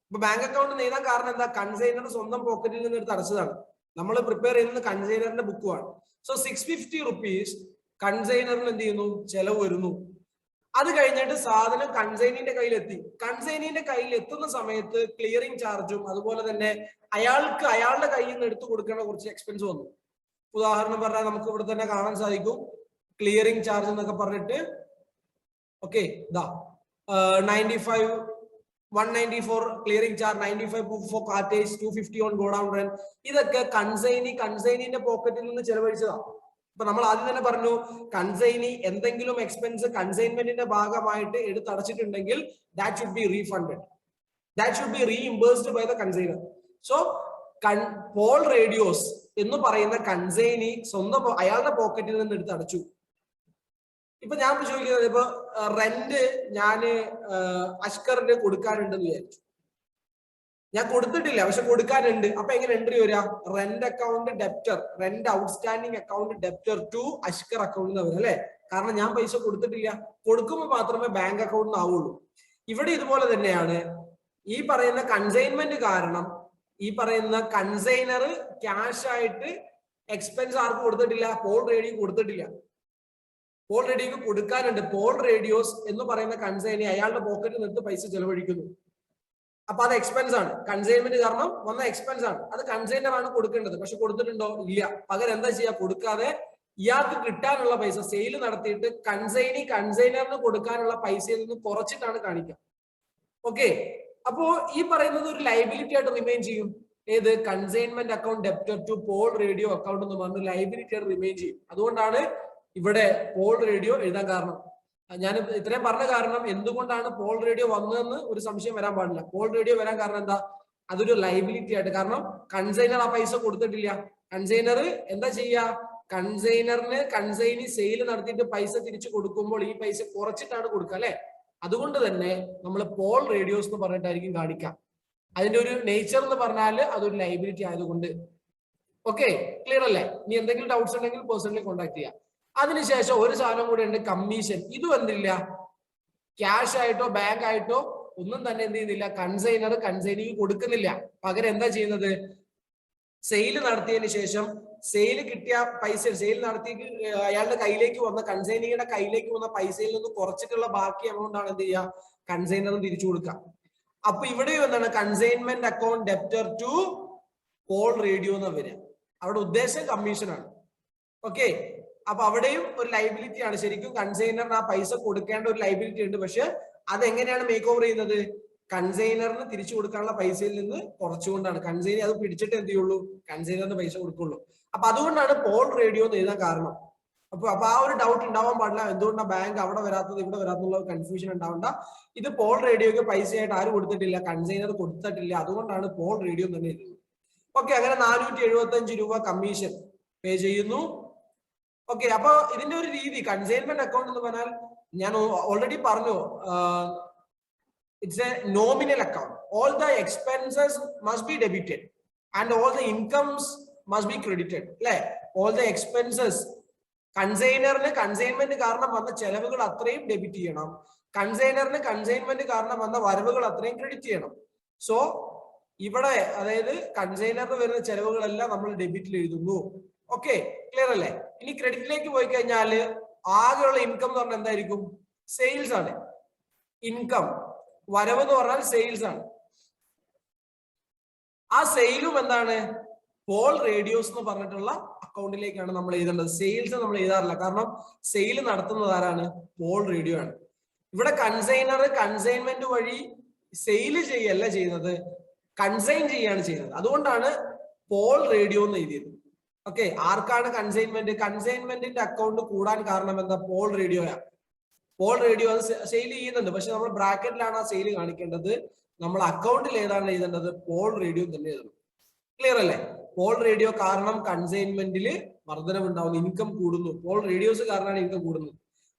ഇപ്പൊ ബാങ്ക് അക്കൗണ്ട് എഴുതാൻ കാരണം എന്താ? കൺസൈനർ സ്വന്തം പോക്കറ്റിൽ നിന്ന് എടുത്ത് അടച്ചതാണ്. നമ്മൾ പ്രിപ്പയർ ചെയ്യുന്നത് കൺസൈനറിന്റെ ബുക്കുമാണ്. സോ 650 റുപ്പീസ് കൺസൈനറിന് എന്ത് ചെയ്യുന്നു? ചെലവ് വരുന്നു. അത് കഴിഞ്ഞിട്ട് സാധനം കൺസൈനിന്റെ കയ്യിലെത്തി. കൺസൈനിന്റെ കയ്യിൽ എത്തുന്ന സമയത്ത് ക്ലിയറിംഗ് ചാർജും അതുപോലെ തന്നെ അയാളുടെ കയ്യിൽ നിന്ന് എടുത്തു കൊടുക്കേണ്ട കുറച്ച് എക്സ്പെൻസ് വന്നു. ഉദാഹരണം പറഞ്ഞാൽ നമുക്ക് ഇവിടെ തന്നെ കാണാൻ സാധിക്കും ക്ലിയറിംഗ് ചാർജ് എന്നൊക്കെ പറഞ്ഞിട്ട്. ഓക്കെ, ഇതാ 194 clearing charge, 95 for cartage, 250 on godown rent. ഇതൊക്കെ കൺസൈനിന്റെ പോക്കറ്റിൽ നിന്ന് ചെലവഴിച്ചതാണ്. ഇപ്പൊ നമ്മൾ ആദ്യം തന്നെ പറഞ്ഞു കൺസൈനി എന്തെങ്കിലും എക്സ്പെൻസ് കൺസൈൻമെന്റിന്റെ ഭാഗമായിട്ട് എടുത്തടച്ചിട്ടുണ്ടെങ്കിൽ that should be refunded, that should be reimbursed by the consignor. So Paul Radios എന്ന് പറയുന്ന കൺസൈനി സ്വന്തം അയാളുടെ പോക്കറ്റിൽ നിന്ന് എടുത്ത് അടച്ചു. ഇപ്പൊ ഞാൻ ചോദിക്കുന്നത്, ഇപ്പൊ റെന്റ് ഞാന് അഷ്കറിന് കൊടുക്കാനുണ്ടെന്ന് വിചാരിച്ചു. ഞാൻ കൊടുത്തിട്ടില്ല, പക്ഷെ കൊടുക്കാനുണ്ട്. അപ്പൊ എങ്ങനെ എൻട്രി വരിക? Rent account debtor, rent outstanding account debtor to Ashkar account എന്ന് വരും അല്ലെ. കാരണം ഞാൻ പൈസ കൊടുത്തിട്ടില്ല. കൊടുക്കുമ്പോൾ മാത്രമേ ബാങ്ക് അക്കൗണ്ടിന് ആവുള്ളൂ. ഇവിടെ ഇതുപോലെ തന്നെയാണ്. ഈ പറയുന്ന കൺസൈൻമെന്റ് കാരണം ഈ പറയുന്ന കൺസൈനർ ക്യാഷ് ആയിട്ട് എക്സ്പെൻസ് ആർക്ക് കൊടുത്തിട്ടില്ല? പോൾ റേഡിയോ കൊടുത്തിട്ടില്ല. പോൾ റേഡിയോക്ക് കൊടുക്കാനുണ്ട്. പോൾ റേഡിയോസ് എന്ന് പറയുന്ന കൺസൈനി അയാളുടെ പോക്കറ്റിൽ നിന്ന് പൈസ ചെലവഴിക്കുന്നു. അപ്പൊ അത് എക്സ്പെൻസ് ആണ്. കൺസൈൻമെന്റ് കാരണം വന്ന എക്സ്പെൻസ് ആണ്. അത് കൺസൈനർ ആണ് കൊടുക്കേണ്ടത്. പക്ഷെ കൊടുത്തിട്ടുണ്ടോ? ഇല്ല. പകരം എന്താ ചെയ്യാ? കൊടുക്കാതെ ഇയാൾക്ക് കിട്ടാനുള്ള പൈസ സെയിൽ നടത്തിയിട്ട് കൺസൈനറിന് കൊടുക്കാനുള്ള പൈസയിൽ നിന്ന് കുറച്ചിട്ടാണ് കാണിക്കുക. ഓക്കെ, അപ്പോ ഈ പറയുന്നത് ഒരു ലൈബിലിറ്റി ആയിട്ട് റിമെയിൻ ചെയ്യും. ഏത്? Consignment account debtor to Paul radio account എന്ന് പറഞ്ഞ് ലൈബിലിറ്റി ആയിട്ട് റിമെയിൻ ചെയ്യും. അതുകൊണ്ടാണ് ഇവിടെ പോൾ റേഡിയോ എഴുതാൻ കാരണം. ഞാൻ ഇത്രയും പറഞ്ഞ കാരണം എന്തുകൊണ്ടാണ് പോൾ റേഡിയോ വന്നതെന്ന് ഒരു സംശയം വരാൻ പാടില്ല. പോൾ റേഡിയോ വരാൻ കാരണം എന്താ? അതൊരു ലൈബിലിറ്റി ആയിട്ട്. കാരണം കൺസൈനർ ആ പൈസ കൊടുത്തിട്ടില്ല. കൺസൈനർ എന്താ ചെയ്യുക? കൺസൈനറിന് കൺസൈനി സെയിൽ നടത്തിയിട്ട് പൈസ തിരിച്ചു കൊടുക്കുമ്പോൾ ഈ പൈസ കുറച്ചിട്ടാണ് കൊടുക്കുക അല്ലെ. അതുകൊണ്ട് തന്നെ നമ്മൾ പോൾ റേഡിയോസ് എന്ന് പറഞ്ഞിട്ടായിരിക്കും കാണിക്കാം. അതിന്റെ ഒരു നേച്ചർ എന്ന് പറഞ്ഞാൽ അതൊരു ലൈബിലിറ്റി ആയതുകൊണ്ട്. ഓക്കെ, ക്ലിയർ അല്ലേ? ഇനി എന്തെങ്കിലും ഡൗട്ട്സ് ഉണ്ടെങ്കിൽ പേഴ്സണലി കോൺടാക്ട് ചെയ്യാം. അതിനുശേഷം ഒരു സാധനം കൂടെ ഉണ്ട്, കമ്മീഷൻ. ഇതും എന്തില്ല, ക്യാഷ് ആയിട്ടോ ബാങ്ക് ആയിട്ടോ ഒന്നും തന്നെ എന്ത് ചെയ്യുന്നില്ല, കൺസൈനർ കൺസൈനിക്ക് കൊടുക്കുന്നില്ല. പകരം എന്താ ചെയ്യുന്നത്? സെയിൽ നടത്തിയതിന് ശേഷം സെയിൽ കിട്ടിയ പൈസ, സെയിൽ നടത്തി അയാളുടെ കയ്യിലേക്ക് വന്ന, കൺസൈനിയുടെ കയ്യിലേക്ക് വന്ന പൈസയിൽ നിന്ന് കുറച്ചിട്ടുള്ള ബാക്കി എമൗണ്ട് ആണ് എന്ത് ചെയ്യുക, കൺസൈനറിന് തിരിച്ചു കൊടുക്കുക. അപ്പൊ ഇവിടെയും എന്താണ്, consignment account debtor to Paul radio എന്ന് വരിക. അവിടെ ഉദ്ദേശം കമ്മീഷനാണ്. ഓക്കെ, അപ്പൊ അവിടെയും ഒരു ലൈബിലിറ്റി ആണ്. ശരിക്കും കൺസൈനറിന് ആ പൈസ കൊടുക്കേണ്ട ഒരു ലൈബിലിറ്റി ഉണ്ട്. പക്ഷെ അതെങ്ങനെയാണ് മേക്ക് ഓവർ ചെയ്യുന്നത്? കൺസൈനറിന് തിരിച്ചു കൊടുക്കാനുള്ള പൈസയിൽ നിന്ന് കുറച്ചുകൊണ്ടാണ്. കൺസൈനർ അത് പിടിച്ചിട്ട് എന്ത് ചെയ്യുള്ളൂ, കൺസൈനറിന് പൈസ കൊടുക്കുള്ളൂ. അപ്പൊ അതുകൊണ്ടാണ് പോൾ റേഡിയോ എന്ന് എഴുതാൻ കാരണം. അപ്പൊ ആ ഒരു ഡൗട്ട് ഉണ്ടാവാൻ പാടില്ല, എന്തുകൊണ്ടാണ് ബാങ്ക് അവിടെ വരാത്തത് ഇവിടെ വരാത്തുള്ള കൺഫ്യൂഷൻ ഉണ്ടാവണ്ട. ഇത് പോൾ റേഡിയോക്ക് പൈസയായിട്ട് ആരും കൊടുത്തിട്ടില്ല, കൺസൈനർ കൊടുത്തിട്ടില്ല, അതുകൊണ്ടാണ് പോൾ റേഡിയോ തന്നെ എഴുതുന്നത്. ഓക്കെ, അങ്ങനെ 475 രൂപ കമ്മീഷൻ പേ ചെയ്യുന്നു. ഓക്കെ, അപ്പൊ ഇതിന്റെ ഒരു രീതി, കൺസൈൻമെന്റ് അക്കൗണ്ട് എന്ന് പറഞ്ഞാൽ ഞാൻ ഓൾറെഡി പറഞ്ഞു, it's A nominal account. All the expenses must be debited and all the incomes must be credited അല്ലെ. ഓൾ ദ എക്സ്പെൻസസ്, കൺസൈനറിന് കൺസൈൻമെന്റ് കാരണം വന്ന ചെലവുകൾ അത്രയും ഡെബിറ്റ് ചെയ്യണം, കൺസൈനറിന് കൺസൈൻമെന്റ് കാരണം വന്ന വരവുകൾ അത്രയും ക്രെഡിറ്റ് ചെയ്യണം. സോ ഇവിടെ അതായത് കൺസൈനറിന് വരുന്ന ചെലവുകളെല്ലാം നമ്മൾ ഡെബിറ്റിൽ എഴുതുന്നു. ഓക്കെ, ക്ലിയർ അല്ലേ? ഇനി ക്രെഡിറ്റിലേക്ക് പോയി കഴിഞ്ഞാല് ആകെയുള്ള ഇൻകം എന്ന് പറഞ്ഞാൽ എന്തായിരിക്കും? സെയിൽസ് ആണ്. ഇൻകം, വരവ് എന്ന് പറഞ്ഞാൽ സെയിൽസ് ആണ്. ആ സെയിലും എന്താണ്? പോൾ റേഡിയോസ് എന്ന് പറഞ്ഞിട്ടുള്ള അക്കൗണ്ടിലേക്കാണ് നമ്മൾ എഴുതേണ്ടത്. സെയിൽസ് നമ്മൾ എഴുതാറില്ല, കാരണം സെയിൽ നടത്തുന്നത് ആരാണ്? പോൾ റേഡിയോ ആണ്. ഇവിടെ കൺസൈനർ കൺസൈൻമെന്റ് വഴി സെയിൽ ചെയ്യല്ല ചെയ്യുന്നത്, കൺസൈൻ ചെയ്യാണ് ചെയ്യുന്നത്. അതുകൊണ്ടാണ് പോൾ റേഡിയോ എന്ന് എഴുതിയത്. ഓക്കെ, ആർക്കാണ് കൺസൈൻമെന്റ്? കൺസൈൻമെന്റിന്റെ അക്കൗണ്ട് കൂടാൻ കാരണം എന്താ? പോൾ റേഡിയോയാ. പോൾ റേഡിയോ അത് സെയിൽ ചെയ്യുന്നുണ്ട്, പക്ഷെ നമ്മൾ ബ്രാക്കറ്റിലാണ് ആ സെയിൽ കാണിക്കേണ്ടത്. നമ്മൾ അക്കൗണ്ടിൽ ഏതാണ് എഴുതേണ്ടത്? പോൾ റേഡിയോ തന്നെ എഴുതണം. ക്ലിയർ അല്ലേ? പോൾ റേഡിയോ കാരണം കൺസൈൻമെന്റിൽ വർധനവ് ഉണ്ടാവുന്നു, ഇൻകം കൂടുന്നു. പോൾ റേഡിയോസ് കാരണമാണ് ഇൻകം കൂടുന്നത്.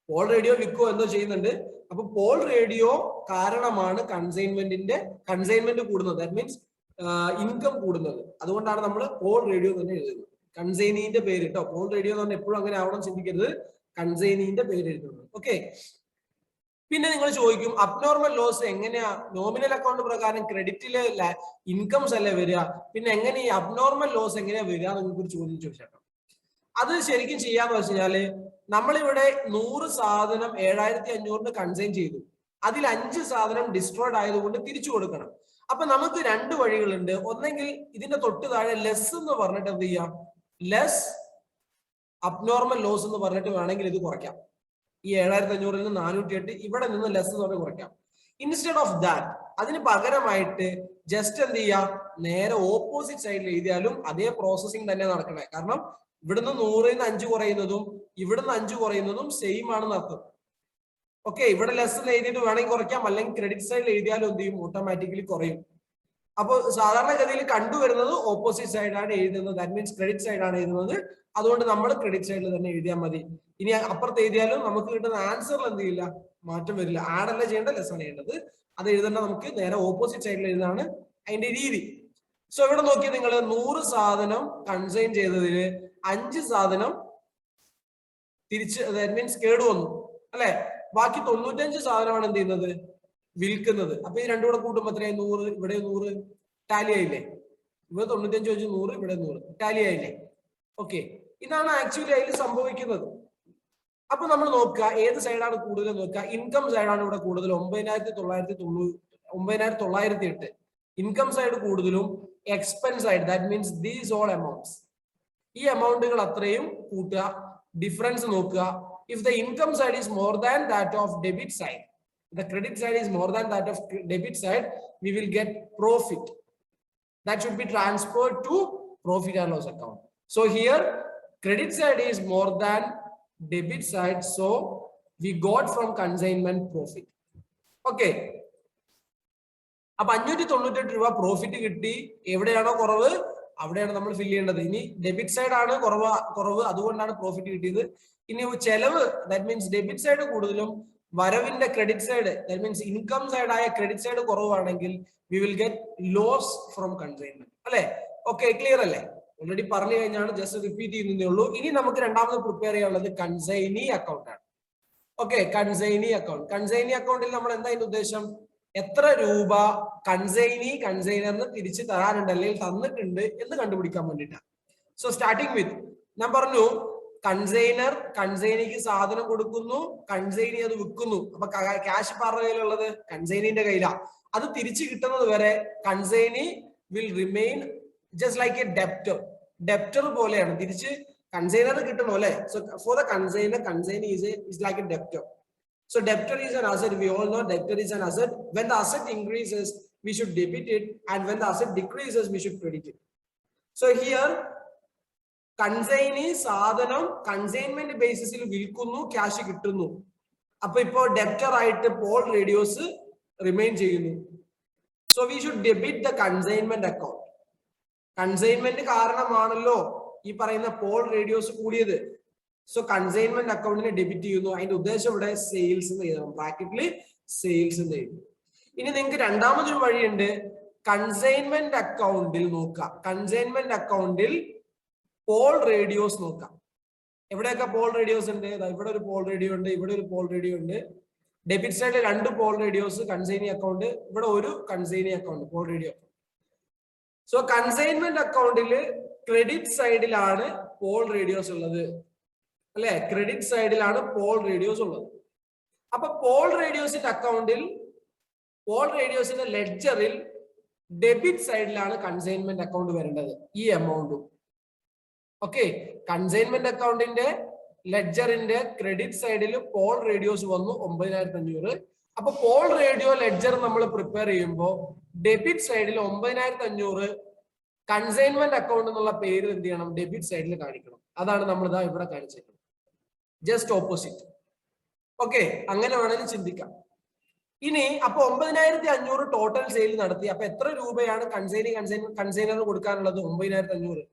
പോൾ റേഡിയോ വിൽക്കോ എന്തോ ചെയ്യുന്നുണ്ട്. അപ്പൊ പോൾ റേഡിയോ കാരണമാണ് കൺസൈൻമെന്റ് കൂടുന്നത്. ദാറ്റ് മീൻസ് ഇൻകം കൂടുന്നത്. അതുകൊണ്ടാണ് നമ്മൾ പോൾ റേഡിയോ തന്നെ എഴുതുന്നത്. കൺസൈനീന്റെ പേര് കേട്ടോ. പോൾ റേഡിയോ എന്ന് പറഞ്ഞാൽ എപ്പോഴും അങ്ങനെ ആവണം ചിന്തിക്കരുത്, കൺസൈനീന്റെ പേര് എഴുതുന്നത്. ഓക്കെ, പിന്നെ നിങ്ങൾ ചോദിക്കും അബ്നോർമൽ ലോസ് എങ്ങനെയാ? നോമിനൽ അക്കൗണ്ട് പ്രകാരം ക്രെഡിറ്റില് ഇൻകംസ് അല്ലേ വരിക, പിന്നെ എങ്ങനെ ഈ അബ്നോർമൽ ലോസ് എങ്ങനെയാ വരിക? നിങ്ങൾക്ക് ഒരു ചോദ്യം ചോദിച്ചേട്ടോ. അത് ശരിക്കും ചെയ്യാന്ന് വെച്ച് കഴിഞ്ഞാല്, നമ്മളിവിടെ 100 സാധനം 7500 കൺസൈൻ ചെയ്തു, അതിൽ 5 സാധനം ഡിസ്ട്രോയ്ഡ് ആയതുകൊണ്ട് തിരിച്ചു കൊടുക്കണം. അപ്പൊ നമുക്ക് 2 വഴികളുണ്ട്. ഒന്നെങ്കിൽ ഇതിന്റെ തൊട്ട് താഴെ ലെസ് എന്ന് പറഞ്ഞിട്ട് എന്ത് ചെയ്യാം, ലെസ് അബ്നോർമൽ ലോസ് എന്ന് പറഞ്ഞിട്ട് വേണമെങ്കിൽ ഇത് കുറയ്ക്കാം. ഈ 7500 നിന്ന് 408 ഇവിടെ നിന്ന് ലെസ് എന്ന് പറഞ്ഞ് കുറയ്ക്കാം. ഇൻസ്റ്റെഡ് ഓഫ് ദാറ്റ്, അതിന് പകരമായിട്ട് ജസ്റ്റ് എന്ത് ചെയ്യാം, നേരെ ഓപ്പോസിറ്റ് സൈഡിൽ എഴുതിയാലും അതേ പ്രോസസ്സിംഗ് തന്നെ നടക്കണേ. കാരണം ഇവിടുന്ന് 100ൽ നിന്ന് 5 കുറയുന്നതും ഇവിടുന്ന് 5 കുറയുന്നതും സെയിം ആണെന്ന് അർത്ഥം. ഓക്കെ, ഇവിടെ ലെസ് എഴുതിയിട്ട് വേണമെങ്കിൽ കുറയ്ക്കാം, അല്ലെങ്കിൽ ക്രെഡിറ്റ് സൈഡിൽ എഴുതിയാലും എന്ത് ചെയ്യും, ഓട്ടോമാറ്റിക്കലി കുറയും. അപ്പോൾ സാധാരണഗതിയിൽ കണ്ടുവരുന്നത് ഓപ്പോസിറ്റ് സൈഡാണ് എഴുതുന്നത്. ദാറ്റ് മീൻസ് ക്രെഡിറ്റ് സൈഡാണ് എഴുതുന്നത്. അതുകൊണ്ട് നമ്മൾ ക്രെഡിറ്റ് സൈഡിൽ തന്നെ എഴുതിയാൽ മതി. ഇനി അപ്പുറത്ത് എഴുതിയാലും നമുക്ക് കിട്ടുന്ന ആൻസറിൽ എന്ത് ചെയ്യില്ല, മാറ്റം വരില്ല. ആഡ് അല്ല ചെയ്യേണ്ട, ലെസ് ആണ് ചെയ്യേണ്ടത്. അത് എഴുതേണ്ട നമുക്ക് നേരെ ഓപ്പോസിറ്റ് സൈഡിൽ എഴുതാണ് അതിന്റെ രീതി. സോ ഇവിടെ നോക്കിയാൽ നിങ്ങൾ 100 സാധനം കൺസൈൻ ചെയ്തതിൽ 5 സാധനം തിരിച്ച്, ദാറ്റ് മീൻസ് കേട് വന്നു അല്ലെ. ബാക്കി 95 സാധനമാണ് എന്ത് ചെയ്യുന്നത്, വിൽക്കുന്നത്. അപ്പൊ ഈ രണ്ടും കൂടെ കൂട്ടുമ്പോൾ എത്രയായി? 100, ഇവിടെ 100, ടാലി ആയില്ലേ? ഇവിടെ 95 വെച്ച് 100, ഇവിടെ 100, ടാലി ആയില്ലേ? ഓക്കെ, ഇതാണ് ആക്ച്വലി അതിൽ സംഭവിക്കുന്നത്. അപ്പൊ നമ്മൾ നോക്കുക ഏത് സൈഡാണ് കൂടുതൽ നോക്കുക. ഇൻകം സൈഡാണ് ഇവിടെ കൂടുതൽ, 9908. ഇൻകം സൈഡ് കൂടുതലും, expense side that means these all amounts, ഈ എമൗണ്ടുകൾ അത്രയും കൂട്ടുക, ഡിഫറൻസ് നോക്കുക. If the income side is more than that of debit side, the credit side is more than that of debit side, we will get profit. That should be transferred to profit and loss account. So here credit side is more than debit side, so we got from consignment profit. Okay, അപ്പൊ 598 രൂപ profit കിട്ടി. എവിടെയാണോ കുറവ് അവിടെയാണ് നമ്മൾ fill ചെയ്യേണ്ടത്. ഇനി debit side ആണ് കുറവ്, അതുകൊണ്ടാണ് പ്രോഫിറ്റ് കിട്ടിയത്. ഇനി ചെലവ്, ദാറ്റ് മീൻസ് ഡെബിറ്റ് സൈഡ് കൂടുതലും വരവിന്റെ credit side, that means income side ആയ ക്രെഡിറ്റ് സൈഡ് കുറവാണെങ്കിൽ we will get loss from consignment. അല്ലെ? ഓക്കെ, ക്ലിയർ അല്ലേ? ഓൾറെഡി പറഞ്ഞു കഴിഞ്ഞാണ്, ജസ്റ്റ് റിപ്പീറ്റ് ചെയ്യുന്നതേ ഉള്ളൂ. ഇനി നമുക്ക് രണ്ടാമത് പ്രിപ്പയർ ചെയ്യാനുള്ളത് കൺസൈനി അക്കൗണ്ട് ആണ്. Okay, consignee account. കൺസൈനി അക്കൗണ്ടിൽ നമ്മൾ എന്താ ഇതിന്റെ ഉദ്ദേശം? എത്ര രൂപ കൺസൈനറിന് തിരിച്ചു തരാനുണ്ട് അല്ലെങ്കിൽ തന്നിട്ടുണ്ട് എന്ന് കണ്ടുപിടിക്കാൻ വേണ്ടിയിട്ടാണ്. സോ സ്റ്റാർട്ടിങ് വിത്ത്, ഞാൻ പറഞ്ഞു കൺസൈനിക്ക് സാധനം കൊടുക്കുന്നു, കൺസൈനി അത് വിൽക്കുന്നു. അപ്പൊ ക്യാഷ് ആരുടെ കയ്യിലുള്ളത്? കൺസൈനിന്റെ കയ്യിലാണ്. അത് തിരിച്ചു കിട്ടുന്നത് വരെ consignee will remain just like A debtor പോലെയാണ്. തിരിച്ച് കൺസൈനർ കിട്ടണോ അല്ലെ? So for the consignee is like a debtor. So debtor is an asset. We all know debtor is an asset. When the asset increases, we should debit it, and when the asset decreases, we should credit it. So here, consignee സാധനം consignment ബേസിസിൽ വിൽക്കുന്നു, cash കിട്ടുന്നു. അപ്പൊ ഇപ്പോ debtor ആയിട്ട് Paul Radios remain ചെയ്യുന്നു. So we should debit the consignment account. Consignment കാരണമാണല്ലോ ഈ പറയുന്ന പോൾ റേഡിയോസ് കൂടിയത്. സോ കൺസൈൻമെന്റ് അക്കൗണ്ടിനെ ഡെബിറ്റ് ചെയ്യുന്നു. അതിന്റെ ഉദ്ദേശം ഇവിടെ സെയിൽസ് എന്ന് എഴുതണം, ബ്രാക്കറ്റില് സെയിൽസ് എന്ന് എഴുതും. ഇനി നിങ്ങൾക്ക് രണ്ടാമതൊരു വഴിയുണ്ട്. കൺസൈൻമെന്റ് അക്കൗണ്ടിൽ നോക്കാം. കൺസൈൻമെന്റ് അക്കൗണ്ടിൽ പോൾ റേഡിയോസ് നോക്കാം. എവിടെയൊക്കെ പോൾ റേഡിയോസ് ഉണ്ട്? ഇവിടെ ഒരു പോൾ റേഡിയോ ഉണ്ട്, ഇവിടെ ഒരു പോൾ റേഡിയോ ഉണ്ട്. ഡെബിറ്റ് സൈഡിൽ 2 പോൾ റേഡിയോസ് കൺസൈനി അക്കൗണ്ട്, ഇവിടെ ഒരു consignee account Paul Radio. So consignment അക്കൗണ്ടില് ക്രെഡിറ്റ് സൈഡിലാണ് പോൾ റേഡിയോസ് ഉള്ളത്, അല്ലെ? ക്രെഡിറ്റ് സൈഡിലാണ് പോൾ റേഡിയോസ് ഉള്ളത്. അപ്പൊ പോൾ റേഡിയോസിന്റെ അക്കൗണ്ടിൽ, പോൾ റേഡിയോസിന്റെ ലെഡ്ജറിൽ ഡെബിറ്റ് സൈഡിലാണ് കൺസൈൻമെന്റ് അക്കൗണ്ട് വരേണ്ടത്, ഈ എമൗണ്ടും. ഓക്കെ, കൺസൈൻമെന്റ് അക്കൗണ്ടിന്റെ ലെഡ്ജറിന്റെ ക്രെഡിറ്റ് സൈഡിൽ പോൾ റേഡിയോസ് വന്നു 9500. അപ്പൊ പോൾ റേഡിയോ ലെഡ്ജർ നമ്മൾ പ്രിപ്പയർ ചെയ്യുമ്പോൾ ഡെബിറ്റ് സൈഡിൽ 9500 കൺസൈൻമെന്റ് അക്കൗണ്ട് എന്നുള്ള പേര് എന്ത് ചെയ്യണം? ഡെബിറ്റ് സൈഡിൽ കാണിക്കണം. അതാണ് നമ്മൾ ഇതാ ഇവിടെ കാണിച്ചേക്കുന്നത്, ജസ്റ്റ് ഓപ്പോസിറ്റ്. ഓക്കെ, അങ്ങനെ വേണമെങ്കിൽ ചിന്തിക്കാം. ഇനി അപ്പൊ 9500 ടോട്ടൽ സെയിൽ നടത്തി. അപ്പൊ എത്ര രൂപയാണ് കൺസൈനറിന് കൊടുക്കാനുള്ളത്? 9500.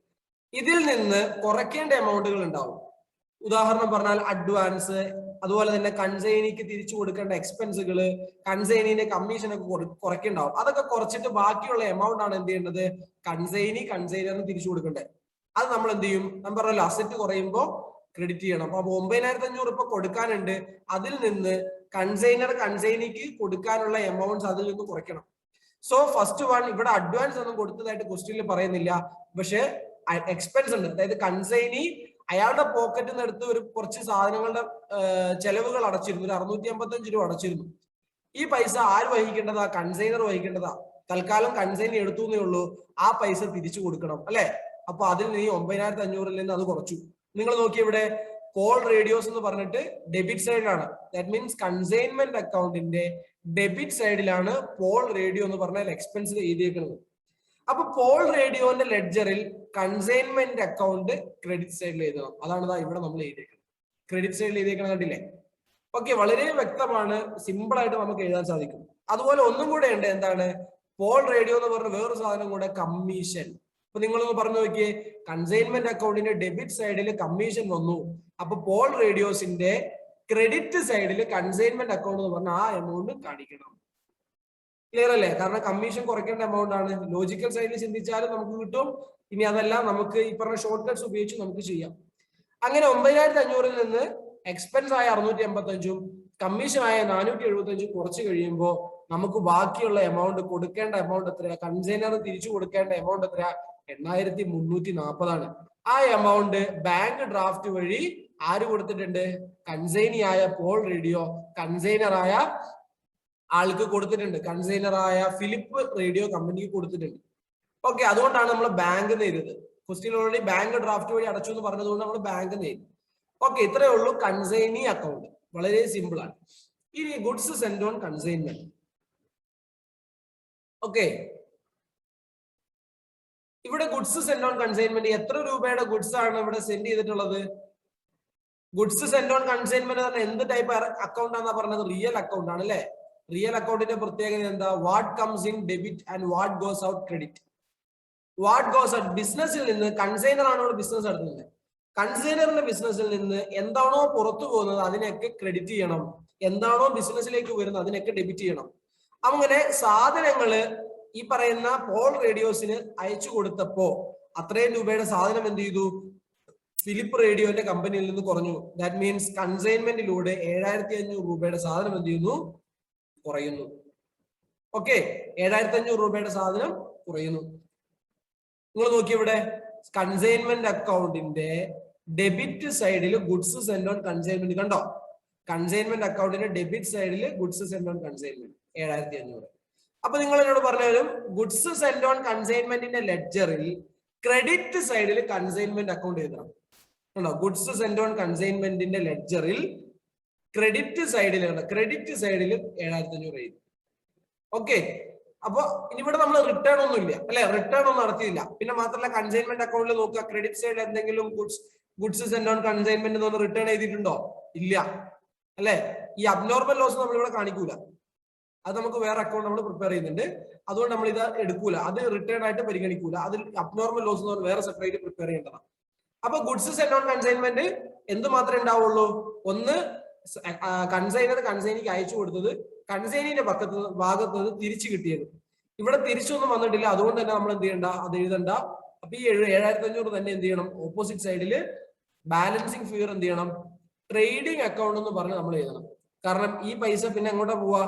ഇതിൽ നിന്ന് കുറയ്ക്കേണ്ട എമൗണ്ടുകൾ ഉണ്ടാവും. ഉദാഹരണം പറഞ്ഞാൽ അഡ്വാൻസ്, അതുപോലെ തന്നെ കൺസൈനിക്ക് തിരിച്ചു കൊടുക്കേണ്ട എക്സ്പെൻസുകൾ, കൺസൈനിന്റെ കമ്മീഷനൊക്കെ കുറയ്ക്കുണ്ടാവും. അതൊക്കെ കുറച്ചിട്ട് ബാക്കിയുള്ള എമൗണ്ട് ആണ് എന്ത് ചെയ്യേണ്ടത്? കൺസൈനറിന് തിരിച്ചു കൊടുക്കേണ്ടത്. അത് നമ്മൾ എന്ത് ചെയ്യും? ഞാൻ പറഞ്ഞല്ലോ, അസറ്റ് കുറയുമ്പോൾ ക്രെഡിറ്റ് ചെയ്യണം. അപ്പൊ 9500 ഇപ്പൊ കൊടുക്കാനുണ്ട്. അതിൽ നിന്ന് കൺസൈനിക്ക് കൊടുക്കാനുള്ള എമൗണ്ട്സ് അതിൽ നിന്ന് കുറയ്ക്കണം. സോ ഫസ്റ്റ് വൺ, ഇവിടെ അഡ്വാൻസ് ഒന്നും കൊടുത്തതായിട്ട് ക്വസ്റ്റ്യനിൽ പറയുന്നില്ല, പക്ഷെ എക്സ്പെൻസ് ഉണ്ട്. അതായത് കൺസൈനി അയാളുടെ പോക്കറ്റിൽ നിന്ന് എടുത്ത് ഒരു കുറച്ച് സാധനങ്ങളുടെ ചെലവുകൾ അടച്ചിരുന്നു, ഒരു 655 രൂപ അടച്ചിരുന്നു. ഈ പൈസ ആര് വഹിക്കേണ്ടതാ? കൺസൈനർ വഹിക്കേണ്ടതാ. തൽക്കാലം കൺസൈനി എടുത്തു എന്നേ ഉള്ളൂ, ആ പൈസ തിരിച്ചു കൊടുക്കണം, അല്ലെ? അപ്പൊ അതിൽ നിന്ന് 9500 നിന്ന് അത് കുറച്ചു. നിങ്ങൾ നോക്കി, ഇവിടെ പോൾ റേഡിയോസ് എന്ന് പറഞ്ഞിട്ട് ഡെബിറ്റ് സൈഡിലാണ്. ദാറ്റ് മീൻസ് കൺസൈൻമെന്റ് അക്കൗണ്ടിന്റെ ഡെബിറ്റ് സൈഡിലാണ് പോൾ റേഡിയോ എന്ന് പറഞ്ഞാൽ എക്സ്പെൻസ് എഴുതിയേക്കുന്നത്. അപ്പൊ പോൾ റേഡിയോന്റെ ലെഡ്ജറിൽ കൺസൈൻമെന്റ് അക്കൗണ്ട് ക്രെഡിറ്റ് സൈഡിൽ എഴുതണം. അതാണ് ഇവിടെ നമ്മൾ എഴുതിയേക്കുന്നത്, ക്രെഡിറ്റ് സൈഡിൽ എഴുതിയേക്കണം. കണ്ടില്ലേ? ഓക്കെ, വളരെ വ്യക്തമാണ്, സിമ്പിൾ ആയിട്ട് നമുക്ക് എഴുതാൻ സാധിക്കും. അതുപോലെ ഒന്നും കൂടെ ഉണ്ട്. എന്താണ്? പോൾ റേഡിയോ എന്ന് പറഞ്ഞ വേറൊരു സാധനം കൂടെ, കമ്മീഷൻ. അപ്പൊ നിങ്ങളൊന്ന് പറഞ്ഞു നോക്കിയേ, കൺസൈൻമെന്റ് അക്കൗണ്ടിന്റെ ഡെബിറ്റ് സൈഡിൽ കമ്മീഷൻ വന്നു. അപ്പൊ പോൾ റേഡിയോസിന്റെ ക്രെഡിറ്റ് സൈഡിൽ കൺസൈൻമെന്റ് അക്കൗണ്ട് എന്ന് പറഞ്ഞ ആ എമൗണ്ട് കാണിക്കണം. ക്ലിയർ അല്ലേ? കാരണം കമ്മീഷൻ കുറയ്ക്കേണ്ട എമൗണ്ട് ആണ്. ലോജിക്കൽ സൈഡിൽ ചിന്തിച്ചാലും നമുക്ക് കിട്ടും. ഇനി അതല്ല, നമുക്ക് ഈ പറഞ്ഞ ഷോർട്ട് കട്ട്സ് ഉപയോഗിച്ച് നമുക്ക് ചെയ്യാം. അങ്ങനെ 9500 നിന്ന് എക്സ്പെൻസ് ആയ 685 കമ്മീഷൻ ആയ 475 കുറച്ച് കഴിയുമ്പോൾ നമുക്ക് ബാക്കിയുള്ള എമൗണ്ട്, കൊടുക്കേണ്ട എമൗണ്ട് എത്രയാ? കൺസൈനർ തിരിച്ചു കൊടുക്കേണ്ട എമൗണ്ട് എത്രയാ? 8340 ആണ്. ആ എമൗണ്ട് ബാങ്ക് ഡ്രാഫ്റ്റ് വഴി ആര് കൊടുത്തിട്ടുണ്ട്? കൺസൈനിയായ പോൾ റേഡിയോ കൺസൈനറായ ആൾക്ക് കൊടുത്തിട്ടുണ്ട്, കൺസൈനറായ ഫിലിപ്പ് റേഡിയോ കമ്പനിക്ക് കൊടുത്തിട്ടുണ്ട്. ഓക്കെ, അതുകൊണ്ടാണ് നമ്മൾ ബാങ്ക് എഴുതുന്നത്. ക്വസ്റ്റ്യൻ ഓൾറെഡി ബാങ്ക് ഡ്രാഫ്റ്റ് വഴി അടച്ചു എന്ന് പറഞ്ഞതുകൊണ്ട് നമ്മൾ ബാങ്ക് എഴുതും. ഓക്കെ, ഇത്രയേ ഉള്ളൂ കൺസൈനി അക്കൗണ്ട്. വളരെ സിമ്പിൾ ആണ്. ഇനി goods send on consignment. Okay, ഇവിടെ ഗുഡ്സ് സെൻഡ് ഓൺ കൺസൈൻമെന്റ് എത്ര രൂപയുടെ ഗുഡ്സ് ആണ് ഇവിടെ സെൻഡ് ചെയ്തിട്ടുള്ളത്? ഗുഡ്സ് സെൻഡ് ഓൺ കൺസൈൻമെന്റ് എന്ത് ടൈപ്പ് അക്കൗണ്ട് ആണെന്നാ പറഞ്ഞത്? റിയൽ അക്കൗണ്ട് ആണ്, അല്ലെ? റിയൽ അക്കൗണ്ടിന്റെ പ്രത്യേകത എന്താ? What comes in debit and what goes out credit. What goes out ബിസിനസ്സിൽ നിന്ന്, കൺസൈനർ ആണ് ഇവിടെ ബിസിനസ് നടത്തുന്നത്. കൺസൈനറിന്റെ ബിസിനസ്സിൽ നിന്ന് എന്താണോ പുറത്തു പോകുന്നത് അതിനൊക്കെ ക്രെഡിറ്റ് ചെയ്യണം, എന്താണോ ബിസിനസ്സിലേക്ക് വരുന്നത് അതിനൊക്കെ ഡെബിറ്റ് ചെയ്യണം. അങ്ങനെ സാധനങ്ങള് ഈ പറയുന്ന പോൾ റേഡിയോസിന് അയച്ചു കൊടുത്തപ്പോ അത്രയും രൂപയുടെ സാധനം എന്ത് ചെയ്തു? ഫിലിപ്പ് റേഡിയോന്റെ കമ്പനിയിൽ നിന്ന് കുറഞ്ഞു. ദാറ്റ് മീൻസ് കൺസൈൻമെന്റിലൂടെ 7500 രൂപയുടെ സാധനം എന്ത് ചെയ്യുന്നു? കുറയുന്നു. ഓക്കെ, 7500 രൂപയുടെ സാധനം കുറയുന്നു. നിങ്ങൾ നോക്കി ഇവിടെ കൺസൈൻമെന്റ് അക്കൗണ്ടിന്റെ ഡെബിറ്റ് സൈഡിൽ ഗുഡ്സ് സെൻഡ് ഓൺ കൺസൈൻമെന്റ് കണ്ടോ? കൺസൈൻമെന്റ് അക്കൗണ്ടിന്റെ ഡെബിറ്റ് സൈഡിൽ ഗുഡ്സ് സെൻഡ് ഓൺ കൺസൈൻമെന്റ് 7500. അപ്പൊ നിങ്ങൾ എന്നോട് പറഞ്ഞാലും ഗുഡ്സ് സെൻഡ് ഓൺ കൺസൈൻമെന്റിന്റെ ലെഡ്ജറിൽ ക്രെഡിറ്റ് സൈഡിൽ കൺസൈൻമെന്റ് അക്കൗണ്ട് എഴുതണം. കണ്ടോ? ഗുഡ്സ് സെൻഡ് ഓൺ കൺസൈൻമെന്റിന്റെ ലെഡ്ജറിൽ ക്രെഡിറ്റ് സൈഡിൽ 7500 എഴുതി. ഓക്കെ, അപ്പൊ ഇവിടെ നമ്മൾ റിട്ടേൺ ഒന്നും ഇല്ല അല്ലെ, റിട്ടേൺ ഒന്നും നടത്തിയില്ല. പിന്നെ മാത്രമല്ല കൺസൈൻമെന്റ് അക്കൗണ്ടിൽ നോക്കുക, ക്രെഡിറ്റ് സൈഡിൽ എന്തെങ്കിലും ഗുഡ്സ് സെൻഡ് ഓൺ കൺസൈൻമെന്റ് എന്ന് റിട്ടേൺ ചെയ്തിട്ടുണ്ടോ? ഇല്ല അല്ലെ. ഈ അബ്നോർമൽ ലോസ് നമ്മൾ ഇവിടെ കാണിക്കൂല, അത് നമുക്ക് വേറെ അക്കൗണ്ട് നമ്മൾ പ്രിപ്പയർ ചെയ്യുന്നുണ്ട്, അതുകൊണ്ട് നമ്മൾ ഇത് എടുക്കൂല, അത് റിട്ടേൺ ആയിട്ട് പരിഗണിക്കൂല. അതിൽ അബ്നോർമൽ ലോസ് എന്ന് പറഞ്ഞാൽ വേറെ സെപ്പറേറ്റ് പ്രിപ്പയർ ചെയ്യേണ്ടതാണ്. അപ്പൊ ഗുഡ്സ് സെൻഡ് ഓൺ കൺസൈൻമെന്റ് എന്ത് മാത്രമേ ഉണ്ടാവുള്ളൂ? ഒന്ന്, കൺസൈനർ കൺസൈനിക്ക് അയച്ചു കൊടുത്തത്, കൺസൈനിന്റെ ഭാഗത്ത് നിന്ന് തിരിച്ചു കിട്ടിയത്. ഇവിടെ തിരിച്ചൊന്നും വന്നിട്ടില്ല, അതുകൊണ്ട് തന്നെ നമ്മൾ എന്ത് ചെയ്യണ്ട, അത് എഴുതണ്ട. അപ്പൊ ഈ 7500 തന്നെ എന്ത് ചെയ്യണം? ഓപ്പോസിറ്റ് സൈഡില് ബാലൻസിങ് ഫിഗർ എന്ത് ചെയ്യണം? ട്രേഡിംഗ് അക്കൗണ്ട് എന്ന് പറഞ്ഞ് നമ്മൾ എഴുതണം. കാരണം ഈ പൈസ പിന്നെ എങ്ങോട്ടാ പോവാ?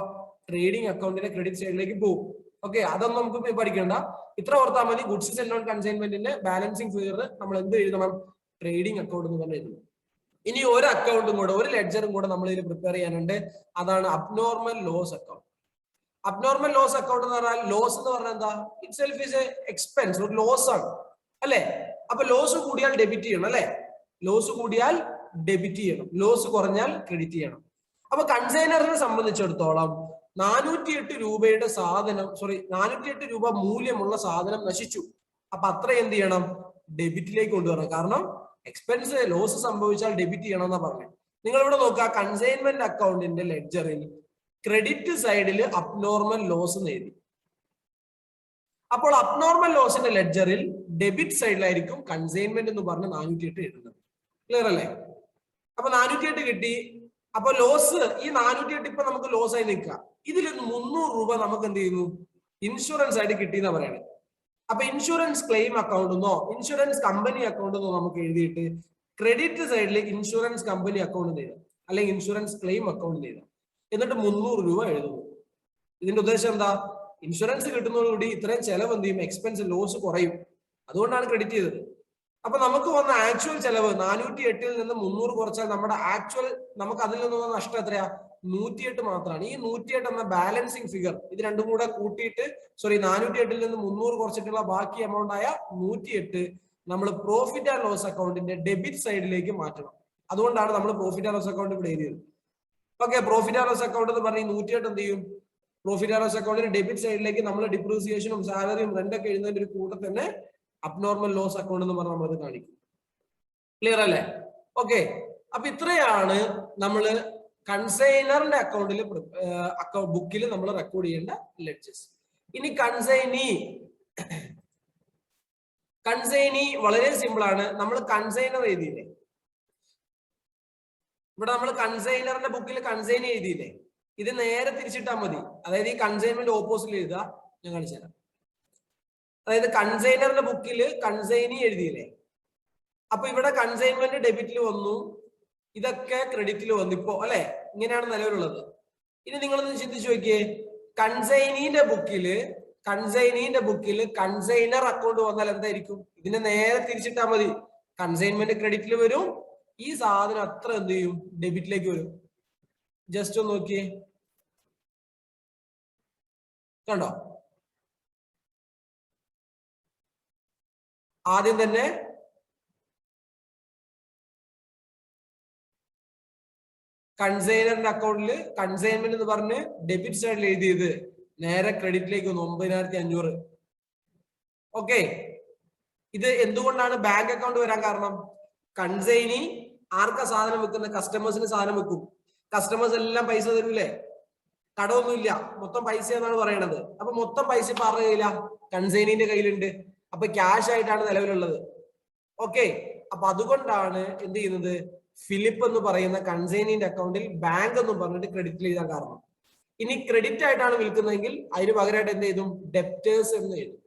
ട്രേഡിംഗ് അക്കൗണ്ടിന്റെ ക്രെഡിറ്റ് സൈഡിലേക്ക് പോകും. ഓക്കെ, അതൊന്നും നമുക്ക് പഠിക്കേണ്ട, ഇത്ര ഓർത്താൽ മതി. ഗുഡ്സ് സെൻഡ് ഓൺ കൺസൈൻമെന്റിന്റെ ബാലൻസിങ് ഫിഗർ നമ്മൾ എന്ത് എഴുതണം? ട്രേഡിംഗ് അക്കൗണ്ട് എന്ന് പറഞ്ഞ് എഴുതണം. ഇനി ഒരു അക്കൗണ്ടും കൂടെ, ഒരു ലെഡ്ജറും കൂടെ നമ്മൾ ഇതിൽ പ്രിപ്പയർ ചെയ്യാനുണ്ട്, അതാണ് abnormal loss account. Abnormal loss account എന്ന് പറഞ്ഞാൽ, ലോസ് എന്ന് പറഞ്ഞാൽ എന്താ? Itself is a expense, ഒരു ലോസ് ആണ് അല്ലെ. അപ്പൊ ലോസ് കൂടിയാൽ ഡെബിറ്റ് ചെയ്യണം അല്ലെ, ലോസ് കൂടിയാൽ ഡെബിറ്റ് ചെയ്യണം, ലോസ് കുറഞ്ഞാൽ ക്രെഡിറ്റ് ചെയ്യണം. അപ്പൊ കൺസൈനറിനെ സംബന്ധിച്ചിടത്തോളം 408 രൂപയുടെ സാധനം, 408 രൂപ മൂല്യമുള്ള സാധനം നശിച്ചു. അപ്പൊ അത്ര എന്ത് ചെയ്യണം? ഡെബിറ്റിലേക്ക് കൊണ്ടുവരണം. കാരണം എക്സ്പെൻസ് ലോസ് സംഭവിച്ചാൽ ഡെബിറ്റ് ചെയ്യണം എന്നാ പറഞ്ഞത്. നിങ്ങൾ ഇവിടെ നോക്കുക, കൺസൈൻമെന്റ് അക്കൗണ്ടിന്റെ ലെഡ്ജറിൽ ക്രെഡിറ്റ് സൈഡിൽ അബ്നോർമൽ ലോസ് എഴുതി. അപ്പോൾ അബ്നോർമൽ ലോസിന്റെ ലെഡ്ജറിൽ ഡെബിറ്റ് സൈഡിലായിരിക്കും കൺസൈൻമെന്റ് എന്ന് പറഞ്ഞ് 408 എഴുതുന്നത്. ക്ലിയർ അല്ലേ? അപ്പൊ 408 കിട്ടി. അപ്പൊ ലോസ്, ഈ 408 ഇപ്പൊ നമുക്ക് ലോസ് ആയി നിൽക്കുക. ഇതിൽ 300 രൂപ നമുക്ക് എന്ത് ചെയ്യുന്നു? ഇൻഷുറൻസ് ആയിട്ട് കിട്ടിയെന്നാ പറയണേ. അപ്പൊ ഇൻഷുറൻസ് ക്ലെയിം അക്കൗണ്ട് എന്നോ ഇൻഷുറൻസ് കമ്പനി അക്കൗണ്ട് എന്നോ നമുക്ക് എഴുതിയിട്ട് ക്രെഡിറ്റ് സൈഡിൽ ഇൻഷുറൻസ് കമ്പനി അക്കൗണ്ട് എഴുതാം, അല്ലെങ്കിൽ ഇൻഷുറൻസ് ക്ലെയിം അക്കൗണ്ട് എഴുതാം. എന്നിട്ട് 300 രൂപ എഴുതുന്നു. ഇതിന്റെ ഉദ്ദേശം എന്താ? ഇൻഷുറൻസ് കിട്ടുന്നതോടുകൂടി ഇത്രയും ചെലവ് എന്ത് ചെയ്യും? എക്സ്പെൻസ് ലോസ് കുറയും, അതുകൊണ്ടാണ് ക്രെഡിറ്റ് ചെയ്തത്. അപ്പൊ നമുക്ക് വന്ന ആക്ച്വൽ ചെലവ് 408 നിന്ന് 300 കുറച്ചാൽ നമ്മുടെ ആക്ച്വൽ, നമുക്ക് അതിൽ നിന്ന് വന്ന നഷ്ടം എത്രയാ? 108 മാത്രമാണ്. ഈ 108 എന്ന ബാലൻസിങ് ഫിഗർ, ഇത് രണ്ടും കൂടെ കൂട്ടിയിട്ട് 408 നിന്ന് 300 കുറച്ചിട്ടുള്ള ബാക്കി എമൗണ്ട് ആയ 108 നമ്മൾ പ്രോഫിറ്റ് ആൻഡ് ലോസ് അക്കൗണ്ടിന്റെ ഡെബിറ്റ് സൈഡിലേക്ക് മാറ്റണം. അതുകൊണ്ടാണ് നമ്മൾ പ്രോഫിറ്റ് ആൻഡ് ലോസ് അക്കൗണ്ട് ഇവിടെ എഴുതിയത്. Okay, profit and loss account എന്ന് പറഞ്ഞ് 108 എന്ത് ചെയ്യും? പ്രോഫിറ്റ് ആൻഡ് ലോസ് അക്കൗണ്ടിന്റെ ഡെബിറ്റ് സൈഡിലേക്ക് നമ്മൾ ഡിപ്രീസിയേഷനും സാലറിയും റെന്റൊക്കെ എഴുതുന്നതിന്റെ ഒരു കൂടെ തന്നെ അബ്നോർമൽ ലോസ് അക്കൗണ്ട് എന്ന് പറഞ്ഞാൽ നമ്മളത് കാണിക്കും. ക്ലിയർ അല്ലേ? ഓക്കെ, അപ്പൊ ഇത്രയാണ് നമ്മള് കൺസൈനറിന്റെ അക്കൗണ്ടിൽ ബുക്കിൽ നമ്മൾ റെക്കോർഡ് ചെയ്യേണ്ട ലെഡ്ജസ്. ഇനി കൺസൈനി വളരെ സിമ്പിൾ ആണ്. നമ്മൾ കൺസൈനർ എഴുതിയില്ലേ, ഇവിടെ നമ്മൾ കൺസൈനറിന്റെ ബുക്കിൽ കൺസൈനി എഴുതിയില്ലേ, ഇത് നേരെ തിരിച്ചിട്ടാൽ മതി. അതായത് ഈ കൺസൈൻമെന്റ് ഓപ്പോസിറ്റ് എഴുതുക. ഞാൻ കാണിച്ചു തരാം. അതായത് കൺസൈനറിന്റെ ബുക്കിൽ കൺസൈനി എഴുതിയില്ലേ, അപ്പൊ ഇവിടെ കൺസൈൻമെന്റ് ഡെബിറ്റിൽ വന്നു, ഇതൊക്കെ ക്രെഡിറ്റിൽ വന്നു ഇപ്പോ അല്ലെ. ഇങ്ങനെയാണ് നിലവിലുള്ളത്. ഇനി നിങ്ങളൊന്ന് ചിന്തിച്ചു നോക്കിയേ, കൺസൈനീന്റെ ബുക്കിൽ കൺസൈനർ അക്കൗണ്ട് വന്നാൽ എന്തായിരിക്കും? ഇതിനെ നേരെ തിരിച്ചിട്ടാ മതി. കൺസൈൻമെന്റ് ക്രെഡിറ്റിൽ വരും, ഈ സാധനം അത്ര എന്ത് ചെയ്യും? ഡെബിറ്റിലേക്ക് വരും. ജസ്റ്റ് ഒന്ന് നോക്കിയേ, കണ്ടോ? ആദ്യം തന്നെ കൺസൈനറിന്റെ അക്കൗണ്ടിൽ കൺസൈൻമെന്റ് എന്ന് പറഞ്ഞ് ഡെബിറ്റ് സൈഡിൽ എഴുതിയത് നേരെ ക്രെഡിറ്റിലേക്ക് വന്നു 9500. ഓക്കെ, ഇത് എന്തുകൊണ്ടാണ് ബാങ്ക് അക്കൗണ്ട് വരാൻ കാരണം? കൺസൈനി ആർക്കാ സാധനം വെക്കുന്ന? കസ്റ്റമേഴ്സിന് സാധനം വെക്കും. കസ്റ്റമേഴ്സ് എല്ലാം പൈസ തരൂലേ? കടമൊന്നുമില്ല, മൊത്തം പൈസ എന്നാണ് പറയണത്. അപ്പൊ മൊത്തം പൈസ ഇപ്പൊ ആരുടെ കയ്യിലാ? കൺസൈനിന്റെ കയ്യിലുണ്ട്. അപ്പൊ ക്യാഷ് ആയിട്ടാണ് നിലവിലുള്ളത്. ഓക്കെ, അപ്പൊ അതുകൊണ്ടാണ് എന്ത് ചെയ്യുന്നത്, ഫിലിപ്പ് എന്ന് പറയുന്ന കൺസൈനിന്റെ അക്കൗണ്ടിൽ ബാങ്ക് എന്ന് പറഞ്ഞിട്ട് ക്രെഡിറ്റ് ചെയ്താൽ കാരണം. ഇനി ക്രെഡിറ്റ് ആയിട്ടാണ് വിൽക്കുന്നതെങ്കിൽ അതിന് പകരമായിട്ട് എന്ത് ചെയ്തു, ഡെപ്റ്റേഴ്സ് എന്ന് എഴുതും.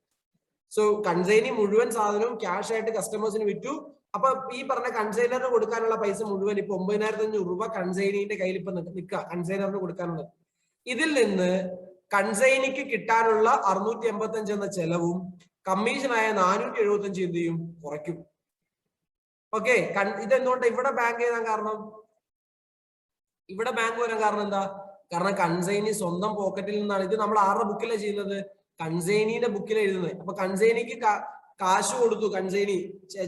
സോ കൺസൈനി മുഴുവൻ സാധനവും ക്യാഷ് ആയിട്ട് കസ്റ്റമേഴ്സിന് വിറ്റു. അപ്പൊ ഈ പറഞ്ഞ കൺസൈനറിന് കൊടുക്കാനുള്ള പൈസ മുഴുവൻ ഇപ്പൊ 9,500 രൂപ കൺസൈനിന്റെ കയ്യിൽ ഇപ്പൊ നിൽക്കുക, കൺസൈനറിന് കൊടുക്കാനുള്ളത്. ഇതിൽ നിന്ന് കൺസൈനിക്ക് കിട്ടാനുള്ള 685 എന്ന ചെലവും കമ്മീഷനായ 475 എന്ത് ചെയ്യും, കുറയ്ക്കും. ഓക്കെ, ഇതെന്തുകൊണ്ട് ഇവിടെ ബാങ്ക് എഴുതാൻ കാരണം, ഇവിടെ ബാങ്ക് വരാൻ കാരണം എന്താ? കാരണം കൺസൈനി സ്വന്തം പോക്കറ്റിൽ നിന്നാണ്. ഇത് നമ്മൾ ആരുടെ ബുക്കിലാണ് ചെയ്യുന്നത്? കൺസൈനിയുടെ ബുക്കിൽ എഴുതുന്നത്. അപ്പൊ കൺസൈനിക്ക് കാശ് കൊടുത്തു, കൺസൈനി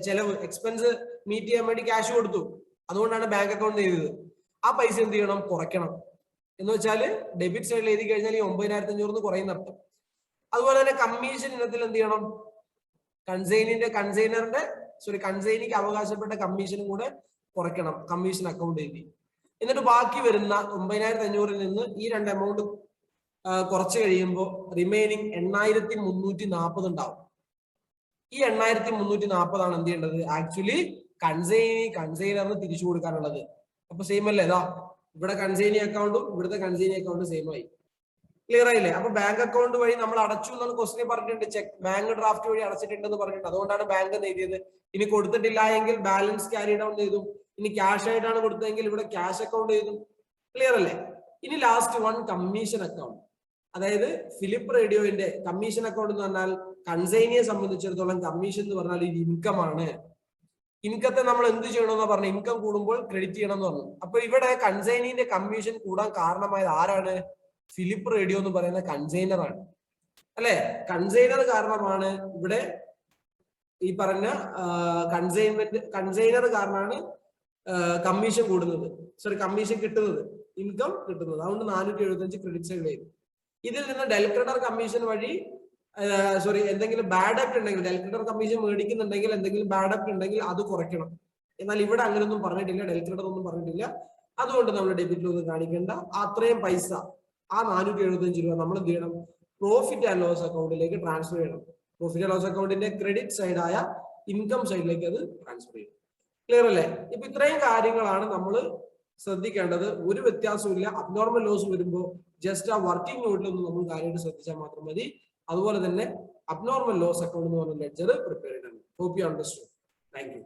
ചെലവ് എക്സ്പെൻസ് മീറ്റ് ചെയ്യാൻ വേണ്ടി ക്യാഷ് കൊടുത്തു. അതുകൊണ്ടാണ് ബാങ്ക് അക്കൗണ്ട് ചെയ്തത്. ആ പൈസ എന്ത് ചെയ്യണം, കുറയ്ക്കണം. എന്ന് വെച്ചാൽ ഡെബിറ്റ് സൈഡിൽ എഴുതി കഴിഞ്ഞാൽ ഈ 9,500 കുറയുന്ന അർത്ഥം. അതുപോലെ തന്നെ കമ്മീഷൻ ഇനത്തിൽ എന്ത് ചെയ്യണം, കൺസൈനിക്ക് അവകാശപ്പെട്ട കമ്മീഷനും കൂടെ കുറയ്ക്കണം, കമ്മീഷൻ അക്കൗണ്ട് എഴുതി. എന്നിട്ട് ബാക്കി വരുന്ന 9,500 നിന്ന് ഈ രണ്ട് എമൗണ്ട് കുറച്ച് കഴിയുമ്പോൾ റിമൈനിങ് 8,340 ഉണ്ടാവും. ഈ 8,340 ആണ് എന്ത് ചെയ്യേണ്ടത്, ആക്ച്വലി കൺസൈനറിന് തിരിച്ചു കൊടുക്കാനുള്ളത്. അപ്പൊ സെയിം അല്ലേ? ഇതാ ഇവിടെ കൺസൈനി അക്കൗണ്ടും ഇവിടുത്തെ കൺസൈനി അക്കൗണ്ടും സെയിം ആയി. ക്ലിയർ ആയില്ലേ? അപ്പൊ ബാങ്ക് അക്കൗണ്ട് വഴി നമ്മൾ അടച്ചു എന്നാണ് ക്വസ്റ്റ്യൻ പറഞ്ഞിട്ടുണ്ട്. ചെക്ക് ബാങ്ക് ഡ്രാഫ്റ്റ് വഴി അടച്ചിട്ടുണ്ടെന്ന് പറഞ്ഞിട്ടുണ്ട്. അതുകൊണ്ടാണ് ബാങ്ക് എഴുതിയത്. ഇനി കൊടുത്തിട്ടില്ല എങ്കിൽ ബാലൻസ് ക്യാരി ഡൗൺ ചെയ്തു. ഇനി ക്യാഷ് ആയിട്ടാണ് കൊടുത്തതെങ്കിൽ ഇവിടെ ക്യാഷ് അക്കൗണ്ട് ചെയ്തു. ക്ലിയർ അല്ലേ? ഇനി ലാസ്റ്റ് വൺ കമ്മീഷൻ അക്കൗണ്ട്. അതായത് ഫിലിപ്പ് റേഡിയോന്റെ കമ്മീഷൻ അക്കൗണ്ട് എന്ന് പറഞ്ഞാൽ കൺസൈനിയെ സംബന്ധിച്ചിടത്തോളം കമ്മീഷൻ എന്ന് പറഞ്ഞാൽ ഇത് ഇൻകം ആണ്. ഇൻകത്തെ നമ്മൾ എന്ത് ചെയ്യണമെന്ന് പറഞ്ഞു, ഇൻകം കൂടുമ്പോൾ ക്രെഡിറ്റ് ചെയ്യണം എന്ന് പറഞ്ഞു. അപ്പൊ ഇവിടെ കൺസൈനിന്റെ കമ്മീഷൻ കൂടാൻ കാരണമായത് ആരാണ്? ഫിലിപ്പ് റേഡിയോ എന്ന് പറയുന്ന കൺസൈനർ ആണ്, അല്ലെ? കൺസൈനർ കാരണമാണ് ഇവിടെ ഈ പറഞ്ഞ കൺസൈനർ കാരണമാണ് കമ്മീഷൻ കൂടുന്നത്, കമ്മീഷൻ കിട്ടുന്നത്, ഇൻകം കിട്ടുന്നത്. അതുകൊണ്ട് 475 ക്രെഡിറ്റ് സൈഡ് ചെയ്തു. ഇതിൽ നിന്ന് ഡെൽക്രെഡർ കമ്മീഷൻ വഴി എന്തെങ്കിലും ബാഡ് അപ്റ്റ് ഉണ്ടെങ്കിൽ, ഡെൽക്രെഡർ കമ്മീഷൻ മേടിക്കുന്നുണ്ടെങ്കിൽ എന്തെങ്കിലും ബാഡ് അപ്റ്റ് ഉണ്ടെങ്കിൽ അത് കുറയ്ക്കണം. എന്നാൽ ഇവിടെ അങ്ങനെയൊന്നും പറഞ്ഞിട്ടില്ല, ഡെൽക്രെഡർ ഒന്നും പറഞ്ഞിട്ടില്ല. അതുകൊണ്ട് നമ്മൾ ഡെബിറ്റിലൊന്നും കാണിക്കേണ്ട. അത്രയും പൈസ, ആ 475 രൂപ നമ്മൾ എന്ത് ചെയ്യണം, പ്രോഫിറ്റ് ആൻഡ് ലോസ് അക്കൗണ്ടിലേക്ക് ട്രാൻസ്ഫർ ചെയ്യണം. പ്രോഫിറ്റ് ആൻഡ് ലോസ് അക്കൗണ്ടിന്റെ ക്രെഡിറ്റ് സൈഡായ ഇൻകം സൈഡിലേക്ക് അത് ട്രാൻസ്ഫർ ചെയ്യണം. ക്ലിയർ അല്ലേ? ഇപ്പൊ ഇത്രയും കാര്യങ്ങളാണ് നമ്മൾ ശ്രദ്ധിക്കേണ്ടത്. ഒരു വ്യത്യാസവും ഇല്ല. അബ്നോർമൽ ലോസ് വരുമ്പോൾ ജസ്റ്റ് ആ വർക്കിംഗ് നോട്ടിലൊന്നും നമ്മൾ കാര്യമായിട്ട് ശ്രദ്ധിച്ചാൽ മാത്രം മതി. അതുപോലെ തന്നെ അബ്നോർമൽ ലോസ് അക്കൗണ്ട് എന്ന് പറഞ്ഞ ലെഡ്ജർ പ്രിപ്പയർ ചെയ്യണം. Hope you understood. Thank U.